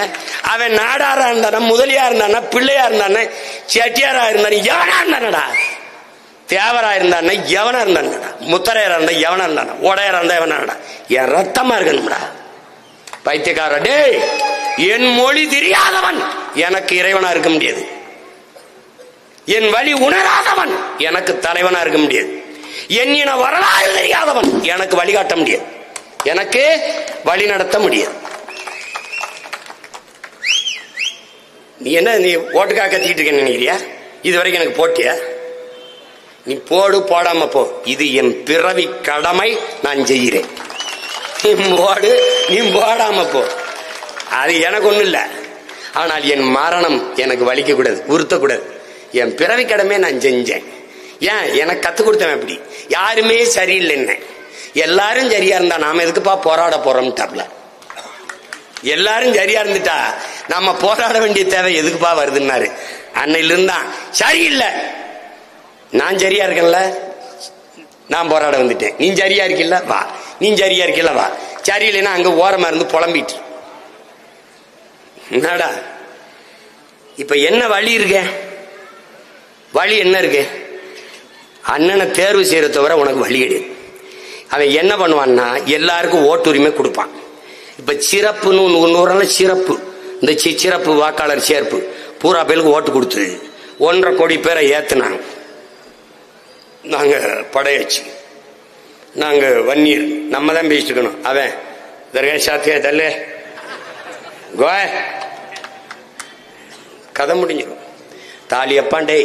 அவன் நாடாரா இருந்தான, முதலியா இருந்தான, பிள்ளையா இருந்தான, செட்டியாரா இருந்தான, எவனா இருந்தானடா? தேவரா இருந்தான் எவனா இருந்தான்டா, முத்தரையரா இருந்தா எவனா இருந்தானா, உடையரா இருந்தா எவனாடா? என் ரத்தமா இருக்கணும்டா பைத்தியக்கார. டே என் மொழி தெரியாதவன் எனக்கு இறைவனா இருக்க முடியாது. என் வழி உணராதவன் எனக்கு தலைவனா இருக்க முடியாது. என் இன வரலாறு தெரியாதவன் எனக்கு வழிகாட்ட முடியாது, எனக்கு வழி நடத்த முடியாது. நீ என்ன நீ ஓட்டுக்காக கத்திக்கிட்டு இருக்க நினைக்கிறியா? இது வரைக்கும் எனக்கு போட்டியா? நீ போடு, போடாம போ. இது என் பிறவி கடமை, நான் செய்கிறேன். நீ போடு, நீ போடாம போ, அது எனக்கு ஒண்ணும் இல்லை. ஆனால் என் மரணம் எனக்கு வலிக்க கூடாது, உறுத்தக்கூடாது. என் பிறவி கடமை நான் செஞ்சேன். ஏன் எனக்கு கத்து கொடுத்தவன் அப்படி. யாருமே சரியில்லைன்னு, எல்லாரும் சரியா இருந்தா நாம எதுக்குப்பா போராட போறோம்ட்டாப்ல. எல்லாரும் சரியா இருந்துட்டா நம்ம போராட வேண்டிய தேவை எதுக்குப்பா வருதுன்னாரு. அன்னையில இருந்தான் சரியில்லை, நான் சரியா இருக்கல, நான் போராட வந்துட்டேன். நீ சரியா இருக்கில்ல வா, நீ சரியா இருக்கில்ல வா. சரியில்லைன்னா அங்க ஓரமா இருந்து புலம்பிட்டு என்னடா. இப்ப என்ன வழி இருக்க? வழி என்ன இருக்கு? அண்ணனை தேர்வு செய்யற தவிர உனக்கு வழி கிடையாது. அவன் என்ன பண்ணுவான்னா எல்லாருக்கும் ஓட்டுரிமை கொடுப்பான். இப்ப சிறப்புன்னு ஒன்று சிறப்பு, இந்த சிறப்பு வாக்காளர் சேர்ப்பு பூரா பேருக்கு ஓட்டு கொடுத்து 1.5 கோடி பேரை ஏத்துனாங்க. நாங்க படையாச்சு, நாங்க வன்னியர், நம்ம தான் பேசிட்டு இருக்கணும். அவன் தர்கேஷாத்தியா தல்லே கோய கதை முடிஞ்சிடும். தாலியப்பாண்டே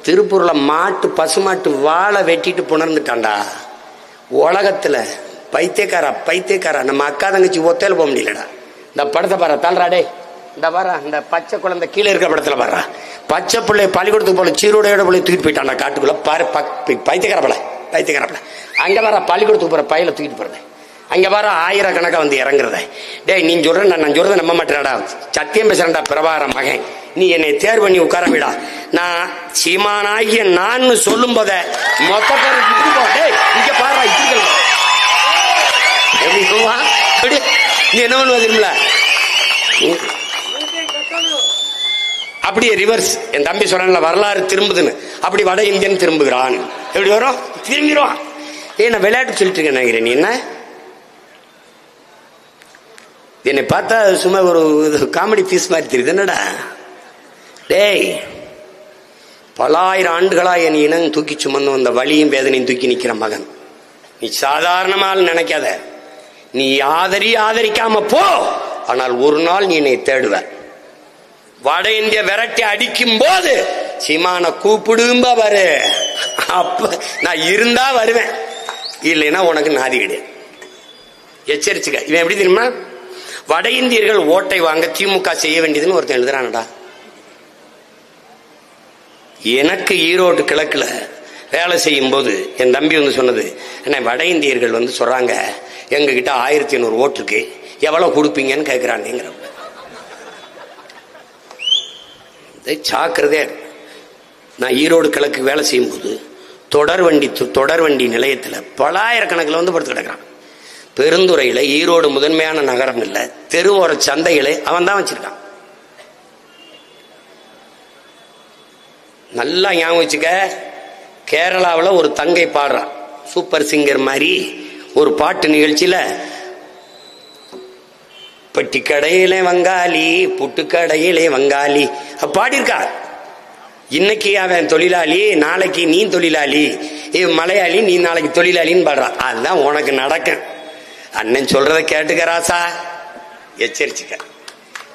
திருப்பூர்ல மாட்டு பசுமாட்டு வாழை வெட்டிட்டு புணர்ந்துட்டான்டா. உலகத்துல பைத்தியக்காரா நம்ம அக்கா தங்கச்சி ஒத்தையில போக முடியலடா. இந்த படத்தை பாரு, தாழ்றாடே, இந்த பாரா, இந்த பச்சை குழந்தை கீழே இருக்கிற படத்துல பாரு, பச்சை பிள்ளை பள்ளிக்கூடத்துக்கு போல சீரோடையோட பிள்ளை தூக்கிட்டு போயிட்டான்டா காட்டுக்குள்ள. பாரு பைத்தியக்கார பிள்ளை. அங்க வர பள்ளிக்கூடத்துக்கு போற பையில தூக்கிட்டு போறது, அங்க வர ஆயிரக்கணக்கா வந்து இறங்குறத. டேய் நீ சொல்ற, நான் சொல்றத நம்ப மாட்டேன்டா, சத்தியம் பேசுறேன்டா பிரபாகர மகன், நீ என்னை தேர்வு பண்ணி உட்கார விடா. நான் சீமானாகிய நான் சொல்லும் போத மொத்த பேர் இங்க பாரு, நீ என்ன பண்ணுவ தெரியுமில, அப்படியே ரிவர்ஸ். என் தம்பி சொல்றான்ல வரலாறு திரும்புதுன்னு, அப்படி வட இந்தியன் திரும்புகிறான். எப்படி வரும்? திரும்பிடுவான். நான் விளையாட்டு சொல்லிட்டு இருக்கேன் நினைக்கிறேன். நீ என்ன என்னை பார்த்தா சும்மா ஒரு காமெடி பீஸ் மாதிரி தெரியுது என்னடா? டேய் பல ஆயிரம் ஆண்டுகளா என் இனம் தூக்கி சுமந்து வந்த வலியும் வேதனையும் தூக்கி நிக்கிற மகன், நீ சாதாரணமாக நினைக்காத. நீ ஆதரிக்காம போ, ஆனால் ஒரு நாள் நீ என்னை தேடுவ. வட இந்திய விரட்டி அடிக்கும் போது சீமான கூப்பிடும்பா பாரு, அப்ப நான் இருந்தா வருவேன், இல்லைன்னா உனக்கு நாதி கிடையாது. எச்சரிச்சுக்க. இவன் எப்படி தெரியுமா, வட இந்தியர்கள் ஓட்டை வாங்க திமுக செய்ய வேண்டியதுன்னு ஒருத்தன் எழுதுறானடா. எனக்கு ஈரோடு கிழக்குல வேலை செய்யும் போது என் தம்பி வந்து சொன்னது என்ன, வட இந்தியர்கள் வந்து சொல்றாங்க எங்க கிட்ட 1500 ஓட்டு இருக்கு, எவ்வளவு கொடுப்பீங்கன்னு கேட்கிறாங்க. சாக்கிறதே. நான் ஈரோடு கிழக்கு வேலை செய்யும் போது தொடர் வண்டி நிலையத்தில் பல ஆயிரக்கணக்கில் வந்து படுத்து கிடக்கிறான். பெருந்துறையில ஈரோடு முதன்மையான நகரம் இல்ல, தெருவோர சந்தைகளை அவன் தான் வச்சிருக்கான். நல்லா ஞாபகம் வச்சுக்க. கேரளாவில் ஒரு தங்கை பாடுறான், சூப்பர் சிங்கர் மாதிரி ஒரு பாட்டு நிகழ்ச்சியில, பெட்டி கடையிலே வங்காளி புட்டு கடையிலே வங்காளி பாடியிருக்கா. இன்னைக்கு அவன் தொழிலாளி, நாளைக்கு நீ தொழிலாளி, மலையாளி, நீ நாளைக்கு தொழிலாளின்னு பாடுறான். அதுதான் உனக்கு நடக்க. அண்ணன் சொல்றத கேட்டுக்கராசா, எச்சரிச்சுக்க.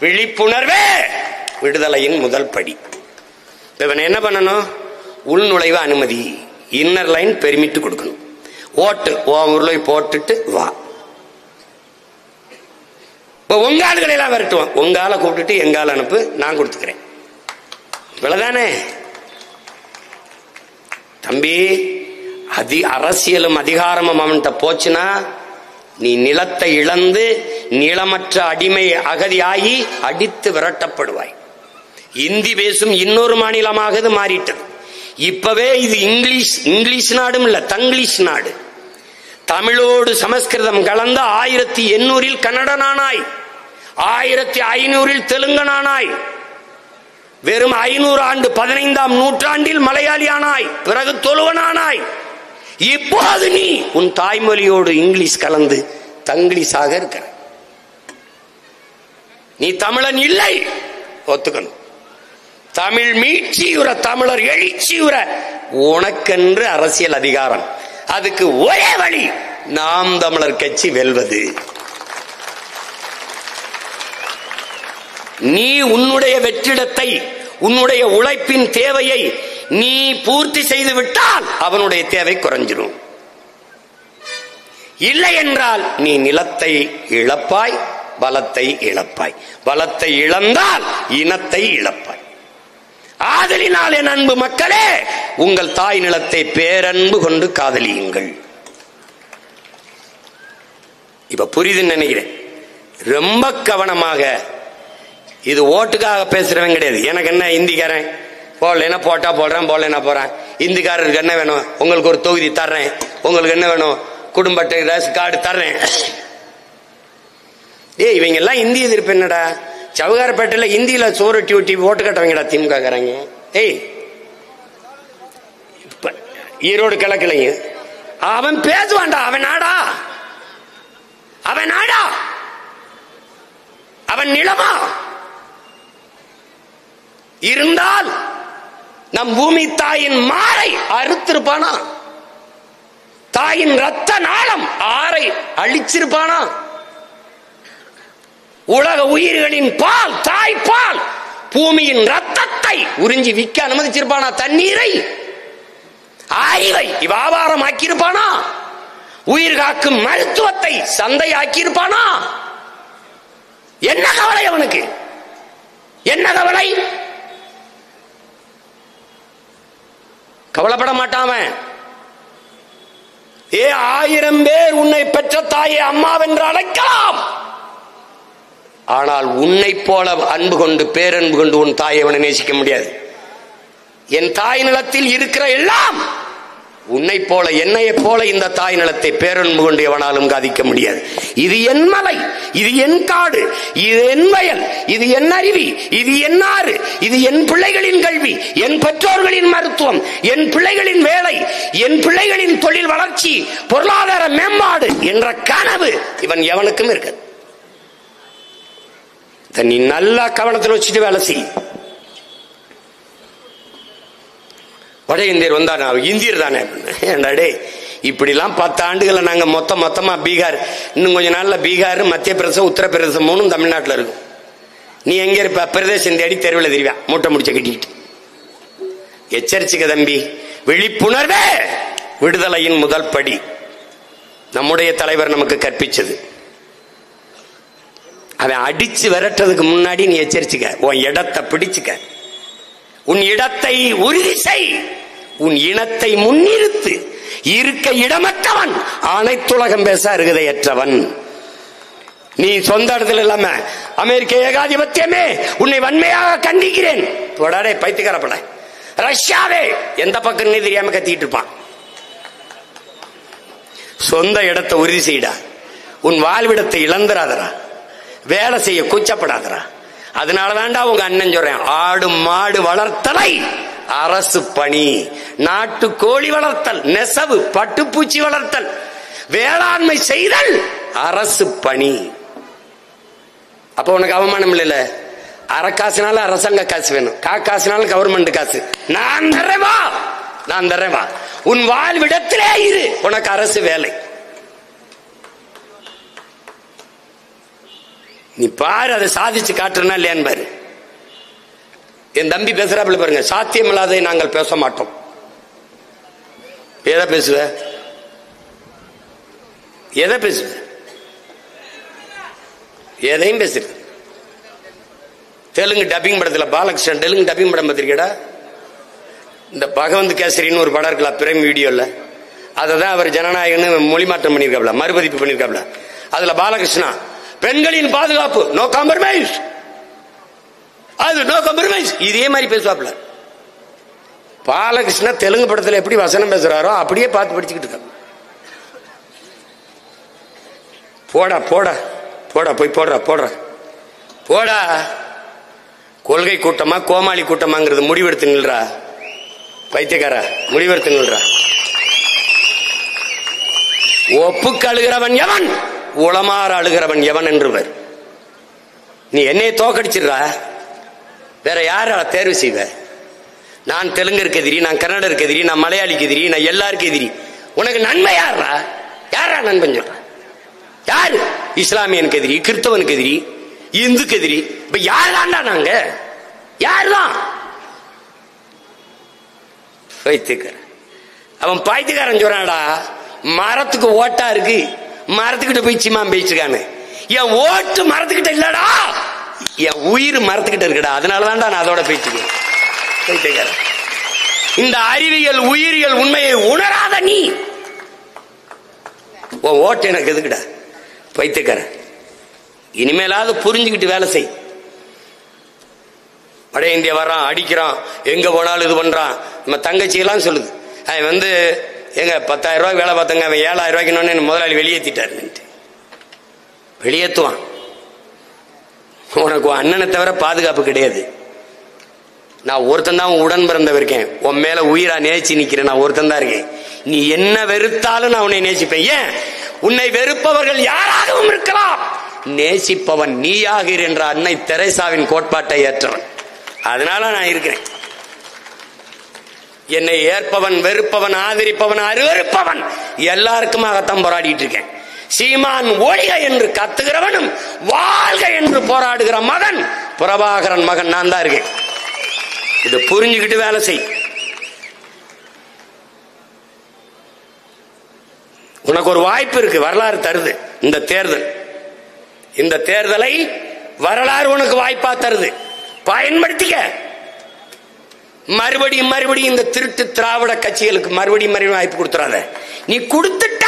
விழிப்புணர்வே விடுதலையின் முதல் படி. இவன் என்ன பண்ணணும்? உள்நுழைவு அனுமதி, இன்னர் லைன் பெர்மிட் கொடுக்கணும். ஓட்டு ஊர்ல போட்டுட்டு வா. இப்ப உங்க ஆளுகளை எல்லாம் விரட்டுவான், உங்க ஆளை கூப்பிட்டுட்டு எங்க ஆள் அனுப்பு, நான் கொடுத்துக்கிறேன். இவ்வளவுதானே தம்பி. அரசியலும் அதிகாரமும் அவன்கிட்ட போச்சுன்னா நீ நிலத்தை இழந்து நிலமற்ற அடிமை அகதியாகி அடித்து விரட்டப்படுவாய். இந்தி பேசும் இன்னொரு மாநிலமாக இது மாறிட்டது. இப்பவே இது இங்கிலீஷ் நாடும் இல்ல, தங்கிலீஷ் நாடு. தமிழோடு சமஸ்கிருதம் கலந்த 1800 கன்னடனானாய், 1500 தெலுங்கனானாய், வெறும் 500 ஆண்டு 15ஆம் நூற்றாண்டில் மலையாளியானாய், பிறகு தொழுவனானாய். இப்போது நீ உன் தாய்மொழியோடு இங்கிலீஷ் கலந்து தங்கிலீஷாக இருக்கிற. நீ தமிழன் இல்லை, ஒத்துக்கணும். தமிழ் மீட்சியுற, தமிழர் எழுச்சியுற, உனக்கென்று அரசியல் அதிகாரம். அதுக்கு ஒரே வழி, நாம் தமிழர் கட்சி வெல்வது. நீ உன்னுடைய வெற்றிடத்தை, உன்னுடைய உழைப்பின் தேவையை நீ பூர்த்தி செய்து விட்டால் அவனுடைய தேவை குறைஞ்சிரும். இல்லை என்றால் நீ நிலத்தை இழப்பாய், பலத்தை இழப்பாய். பலத்தை இழந்தால் இனத்தை இழப்பாய். ஆதலினால் என் அன்பு மக்களே, உங்கள் தாய் நிலத்தை பேரன்பு கொண்டு காதலியுங்கள். இப்ப புரியுதுன்னு நினைக்கிறேன். ரொம்ப கவனமாக, இது ஓட்டுக்காக பேசுறவன் கிடையாது. எனக்கு என்ன இந்திக்காரன் போடலைன்னா போட்டா போடுறேன், போடலைன்னா போறேன். இந்திக்காரருக்கு என்ன வேணும்? உங்களுக்கு ஒரு தொகுதி தர்றேன். உங்களுக்கு என்ன வேணும்? குடும்ப அட்டை, ரேஷன் கார்டு தர்றேன். இவங்க எல்லாம் இந்திய எதிர்ப்பு என்னடா? சவுகாரப்பேட்டையில இந்தியில சோரட்டி ஒட்டி ஓட்டு கட்டுறவங்கடா திமுக காரங்க. ஈரோடு கிழக்குலைங்க அவன் பேசுவான்டா. அவன் நாடா, அவன் நாடா, அவன் நிலமா இருந்தால் நம் பூமி தாயின் மாறை அறுத்திருப்பானா? தாயின் ரத்த நாளம் ஆறை அழிச்சிருப்பானா? உலக உயிர்களின் பால், தாய் பால், பூமியின் ரத்தத்தை உறிஞ்சி விற்க அனுமதிச்சிருப்பானா? தண்ணீரை, அறிவை வியாபாரம் ஆக்கியிருப்பானா? உயிர் காக்கும் மருத்துவத்தை சந்தை ஆக்கியிருப்பானா? என்ன கவலை அவனுக்கு? என்ன கவலை? கவலைப்பட மாட்டாம. 1000 பேர் உன்னை பெற்ற தாயை அம்மாவென்று அழைக்கலாம். ஆனால் உன்னை போல அன்பு கொண்டு, பேரன்பு கொண்டு உன் தாயை அவனை நேசிக்க முடியாது. என் தாய் நிலத்தில் இருக்கிற எல்லாம் உன்னை போல, என்னையை போல இந்த தாய் நிலத்தை பேரன்பு கொண்டு எவனாலும் காதிக்க முடியாது. இது என் மலை, இது என் காடு, இது என் வயல், இது என் அருவி, இது என் ஆறு, இது என் பிள்ளைகளின் கல்வி, என் பெற்றோர்களின் மருத்துவம், என் பிள்ளைகளின் வேலை, என் பிள்ளைகளின் தொழில் வளர்ச்சி, பொருளாதார மேம்பாடு என்ற கனவு இவன் எவனுக்கும் இருக்கு. நீ நல்லா கவனத்தில் வச்சுட்டு வேலை செய். வட இந்தியர் வந்தா இந்தியர் தானே என்னடே? இப்படிலாம் 10 ஆண்டுகளை நாங்க மொத்தமா பீகார், இன்னும் கொஞ்ச நாள்ல பீகார், மத்திய பிரதேசம், உத்தரப்பிரதேசம் 3 தமிழ்நாட்டில் இருக்கும். நீ எங்க இருப்ப? பிரதேசம் தேடி தெருவில் தெரிவா மூட்டை முடிச்ச கட்டிக்கிட்டு. எச்சரிச்சுக்க தம்பி. விழிப்புணர்வே விடுதலையின் முதல் படி. நம்முடைய தலைவர் நமக்கு கற்பிச்சது. அவன் அடிச்சு விரட்டுறதுக்கு முன்னாடி நீ எச்சரிச்சுக்க. உன் இடத்தை பிடிச்சுக்க, உன் இடத்தை உறுதி செய், உன் இனத்தை முன்னிறுத்து. இருக்க இடமற்றவன் அனைத்துலகம் பேச அருகதையற்றவன். நீ சொந்த இடத்துல இல்லாம அமெரிக்க ஏகாதிபத்தியமே உன்னை வன்மையாக கண்டிக்கிறேன். தொடரே பைத்தியக்காரப்பட. ரஷ்யாவே எந்த பக்கம் தெரியாம கத்திட்டு இருப்பான். சொந்த இடத்தை உறுதி செய்டா. உன் வாழ்விடத்தை இழந்துராதரா. வேலை செய்ய கூச்சப்படாதரா. அதனாலதான்டா உங்க அண்ணன் சொல்றேன், ஆடு மாடு வளர்த்தலை அரசு பணி, நாட்டு கோழி வளர்த்தல், நெசவு பட்டுப்பூச்சி வளர்த்தல், வேளாண்மை செய்தல் அரசு பணி. அப்ப உனக்கு அவமானம் இல்ல. அரைக்காசுனால அரசாங்க காசு வேணும், காசுனால கவர்மெண்ட் காசு. நான் தர்றேன் வா, நான் தர்றேன் வா. உன் வாழ்விடத்திலே இரு, உனக்கு அரசு வேலை. நீ பாரு, அதை சாதிச்சு காட்டுறனா இல்லையான்னு பாரு. என் தம்பி பேசுறாப்புல பாருங்க, சாத்தியமில்லாததை நாங்கள் பேச மாட்டோம். எதை பேசுவ? எதை பேசுவ? எதையும் பேசுற. தெலுங்கு டப்பிங் படத்துல பாலகிருஷ்ணன் தெலுங்கு டப்பிங் படம் பார்த்திருக்கடா? இந்த பகவந்த் கேசரின்னு ஒரு படம் இருக்கலாம் பிரைம் வீடியோல. அததான் அவர் ஜனநாயகன்னு மொழி மாற்றம் பண்ணிருக்காப்ல, மறுபதிப்பு பண்ணிருக்காப்ல. அதுல பாலகிருஷ்ணா பெண்களின் பாதுகாப்பு, நோ காம்ப்ரமைஸ், அது நோ காம்ப்ரமைஸ், இதே மாதிரி பேசுவாப்ல. பாலகிருஷ்ண தெலுங்கு படத்துல எப்படி வசனம் பேசுறாரோ அப்படியே பார்த்து படிச்சுக்கிட்டு இருக்க. போடா போடா போடா, போய் போடுறா போடுற போடா. கொள்கை கூட்டமா கோமாளி கூட்டமாங்கிறது முடிவெடுத்துங்கள்ரா பைத்தியக்காரா, முடிவெடுத்துங்கள்ரா. ஒப்புக்கு அழுகிறவன் எவன், உளமாற அழுகிறவன் எவன் என்றுவர். நீ என்னைய தோக்கடிச்சிடுறா, வேற யார தேர்வு செய்வ? நான் தெலுங்கருக்கு எதிரி, நான் கன்னடருக்கு எதிரி, நான் மலையாளிக்கு எதிரி, நான் எல்லாருக்கும் எதிரி. உனக்கு நன்மை யாரா? யாரா நண்பன் சொல்ற? யாரு? இஸ்லாமியனுக்கு எதிரி, கிறிஸ்தவனுக்கு எதிரி, இந்துக்கு எதிரி. இப்ப யாருதான்டா நாங்க? யாருதான்? பைத்தியக்காரன். அவன் பைத்தியக்காரன் சொல்றான்டா, மரத்துக்கு ஓட்டா இருக்கு, மரத்துக்கிட்ட போய் சிம்மா பேசிருக்கானு. என் ஓட்டு மரத்துக்கிட்ட இல்லடா, என் உயிர் மரத்துக்கிட்ட இருக்குடா, அதனாலதான்டா நான் அதோட பேசிக்கிறேன். பைத்தியக்காரன். இந்த அறிவியல் உயிரியல் உண்மையை உணராத நீ ஓட்டு எனக்கு எதுக்குடா? பைத்தியக்காரன். இனிமேலாவது புரிஞ்சுக்கிட்டு வேலை செய். வட இந்தியா வர்றான், அடிக்கிறான், எங்க போனாலும் இது பண்றான். நம்ம தங்கச்சி எல்லாம் சொல்லுது, அவன் எங்க 10,000 ரூபாய் வேலை பார்த்தங்க, அவன் 7,000 ரூபாய்க்கு முதலாளி வெளியேற்றிட்டாரு. வெளியேற்றுவான். உனக்கு அண்ணனை தவிர பாதுகாப்பு கிடையாது. நான் ஒருத்தன் தான் உடன் பிறந்த இருக்கேன், உன் மேல உயிரா நேசி நிக்கிறேன், நான் ஒருத்தன் தான் இருக்கேன். நீ என்ன வெறுத்தாலும் நான் உன்னை நேசிப்பேன். ஏன்? உன்னை வெறுப்பவர்கள் யாராகவும் இருக்கலாம், நேசிப்பவன் நீயாகிறீர் என்ற அன்னை தெரேசாவின் கோட்பாட்டை ஏற்றவன். அதனால நான் இருக்கிறேன். என்னை ஏற்பவன், வெறுப்பவன், ஆதரிப்பவன், அருவருப்பவன் எல்லாருக்குமாகத்தான் போராடிட்டு இருக்கேன். சீமான் ஒழிக என்று கத்துகிறவனும் வாழ்க என்று போராடுகிற மகன் பிரபாகரன் மகன் நான் தான் இருக்கேன். இதை புரிஞ்சுக்கிட்டு வேலை செய். உனக்கு ஒரு வாய்ப்பு இருக்கு, வரலாறு தருது இந்த தேர்தல். இந்த தேர்தலை வரலாறு உனக்கு வாய்ப்பா தருது, பயன்படுத்திக்க. மறுபடியும் மறுபடியும் இந்த திருட்டு திராவிட கட்சிகளுக்கு மறுபடியும் வாய்ப்பு கொடுத்துறாத. நீ கொடுத்துட்ட.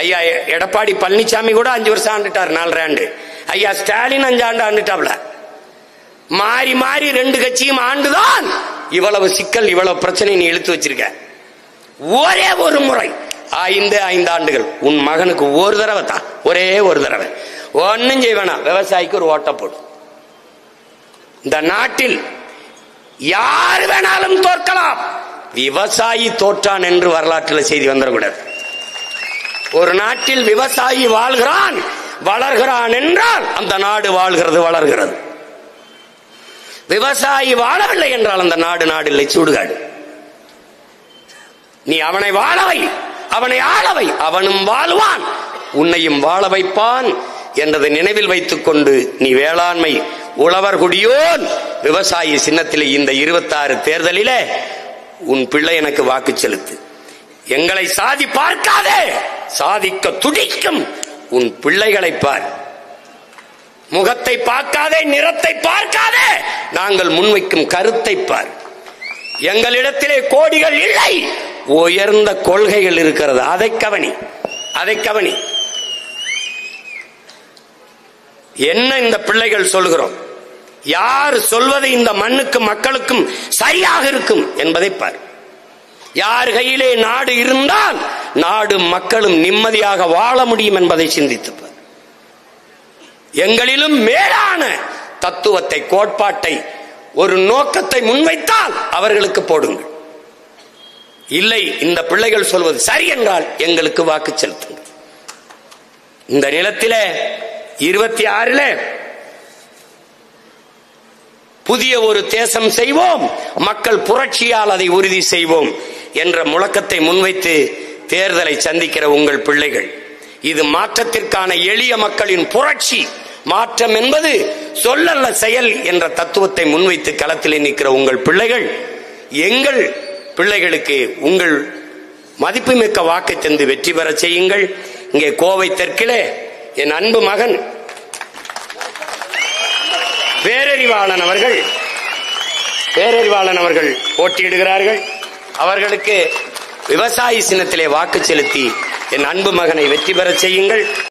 ஐயா எடப்பாடி பழனிசாமி கூட 5 வருஷம் ஆண்டுட்டார், 4 ஆண்டு. ஐயா ஸ்டாலின் 5 ஆண்டு ஆண்டுட்டாப்ல. மாறி மாறி 2 கட்சியும் ஆண்டுதான் இவ்வளவு சிக்கல், இவ்வளவு பிரச்சனை நீ இழுத்து வச்சிருக்க. ஒரே ஒரு முறை 5 ஆண்டுகள் உன் மகனுக்கு ஒரு தடவை தான், ஒரே ஒரு தடவை. ஒன்னும் செய்வேனா, விவசாயிக்கு ஒரு ஓட்ட போடு. இந்த நாட்டில் யார் வேணாலும் தோற்கலாம், விவசாயி தோற்றான் என்று வரலாற்றில் செய்தி வந்துடக்கூடாது. ஒரு நாட்டில் விவசாயி வாழ்கிறான், வளர்கிறான் என்றால் அந்த நாடு வாழ்கிறது, வளர்கிறது. விவசாயி வாழவில்லை என்றால் அந்த நாடு இல்லை, சூடுகாடு. நீ அவனை வாழவை, அவனை ஆளவை, அவனும் வாழ்வான், உன்னையும் வாழ வைப்பான் என்றதை நினைவில் வைத்துக் கொண்டு நீ வேளாண்மை உழவர் குடியோன் விவசாயி சின்னத்திலே இந்த 26 தேர்தலிலே உன் பிள்ளை எனக்கு வாக்கு செலுத்து. எங்களை சாதி பார்க்காதே, சாதிக்க துடிக்கும் உன் பிள்ளைகளை பார். முகத்தை பார்க்காதே, நிறத்தை பார்க்காதே, நாங்கள் முன்வைக்கும் கருத்தை பார். எங்களிடத்திலே கோடிகள் இல்லை, உயர்ந்த கொள்கைகள் இருக்கிறது, அதை கவனி, அதை கவனி. என்ன இந்த பிள்ளைகள் சொல்கிறோம், யார் சொல்வது இந்த மண்ணுக்கும் மக்களுக்கும் சரியாக இருக்கும் என்பதை பார். யார் கையிலே நாடு இருந்தால் நாடு மக்களும் நிம்மதியாக வாழ முடியும் என்பதை சிந்தித்துப்பார். எங்களிலும் மேலான தத்துவத்தை, கோட்பாட்டை, ஒரு நோக்கத்தை முன்வைத்தால் அவர்களுக்கு போடுங்கள். இல்லை, இந்த பிள்ளைகள் சொல்வது சரி என்றால் எங்களுக்கு வாக்கு செலுத்துங்கள். இந்த நிலத்திலே 26 புதிய ஒரு தேசம் செய்வோம், மக்கள் புரட்சியால் அதை உறுதி செய்வோம் என்ற முழக்கத்தை முன்வைத்து தேர்தலை சந்திக்கிற உங்கள் பிள்ளைகள், இது மாற்றத்திற்கான எளிய மக்களின் புரட்சி. மாற்றம் என்பது சொல்லல்ல செயல் என்ற தத்துவத்தை முன்வைத்து களத்திலே நிற்கிற உங்கள் பிள்ளைகள், எங்கள் பிள்ளைகளுக்கு உங்கள் மதிப்புமிக்க வாக்கை தந்து வெற்றி பெற செய்யுங்கள். இங்கே கோவை தெற்கிலே என் அன்பு மகன் பேரறிவாளன் அவர்கள் போட்டியிடுகிறார்கள். அவர்களுக்கு விவசாயி சின்னத்திலே வாக்கு செலுத்தி என் அன்பு மகனை வெற்றி பெற செய்யுங்கள்.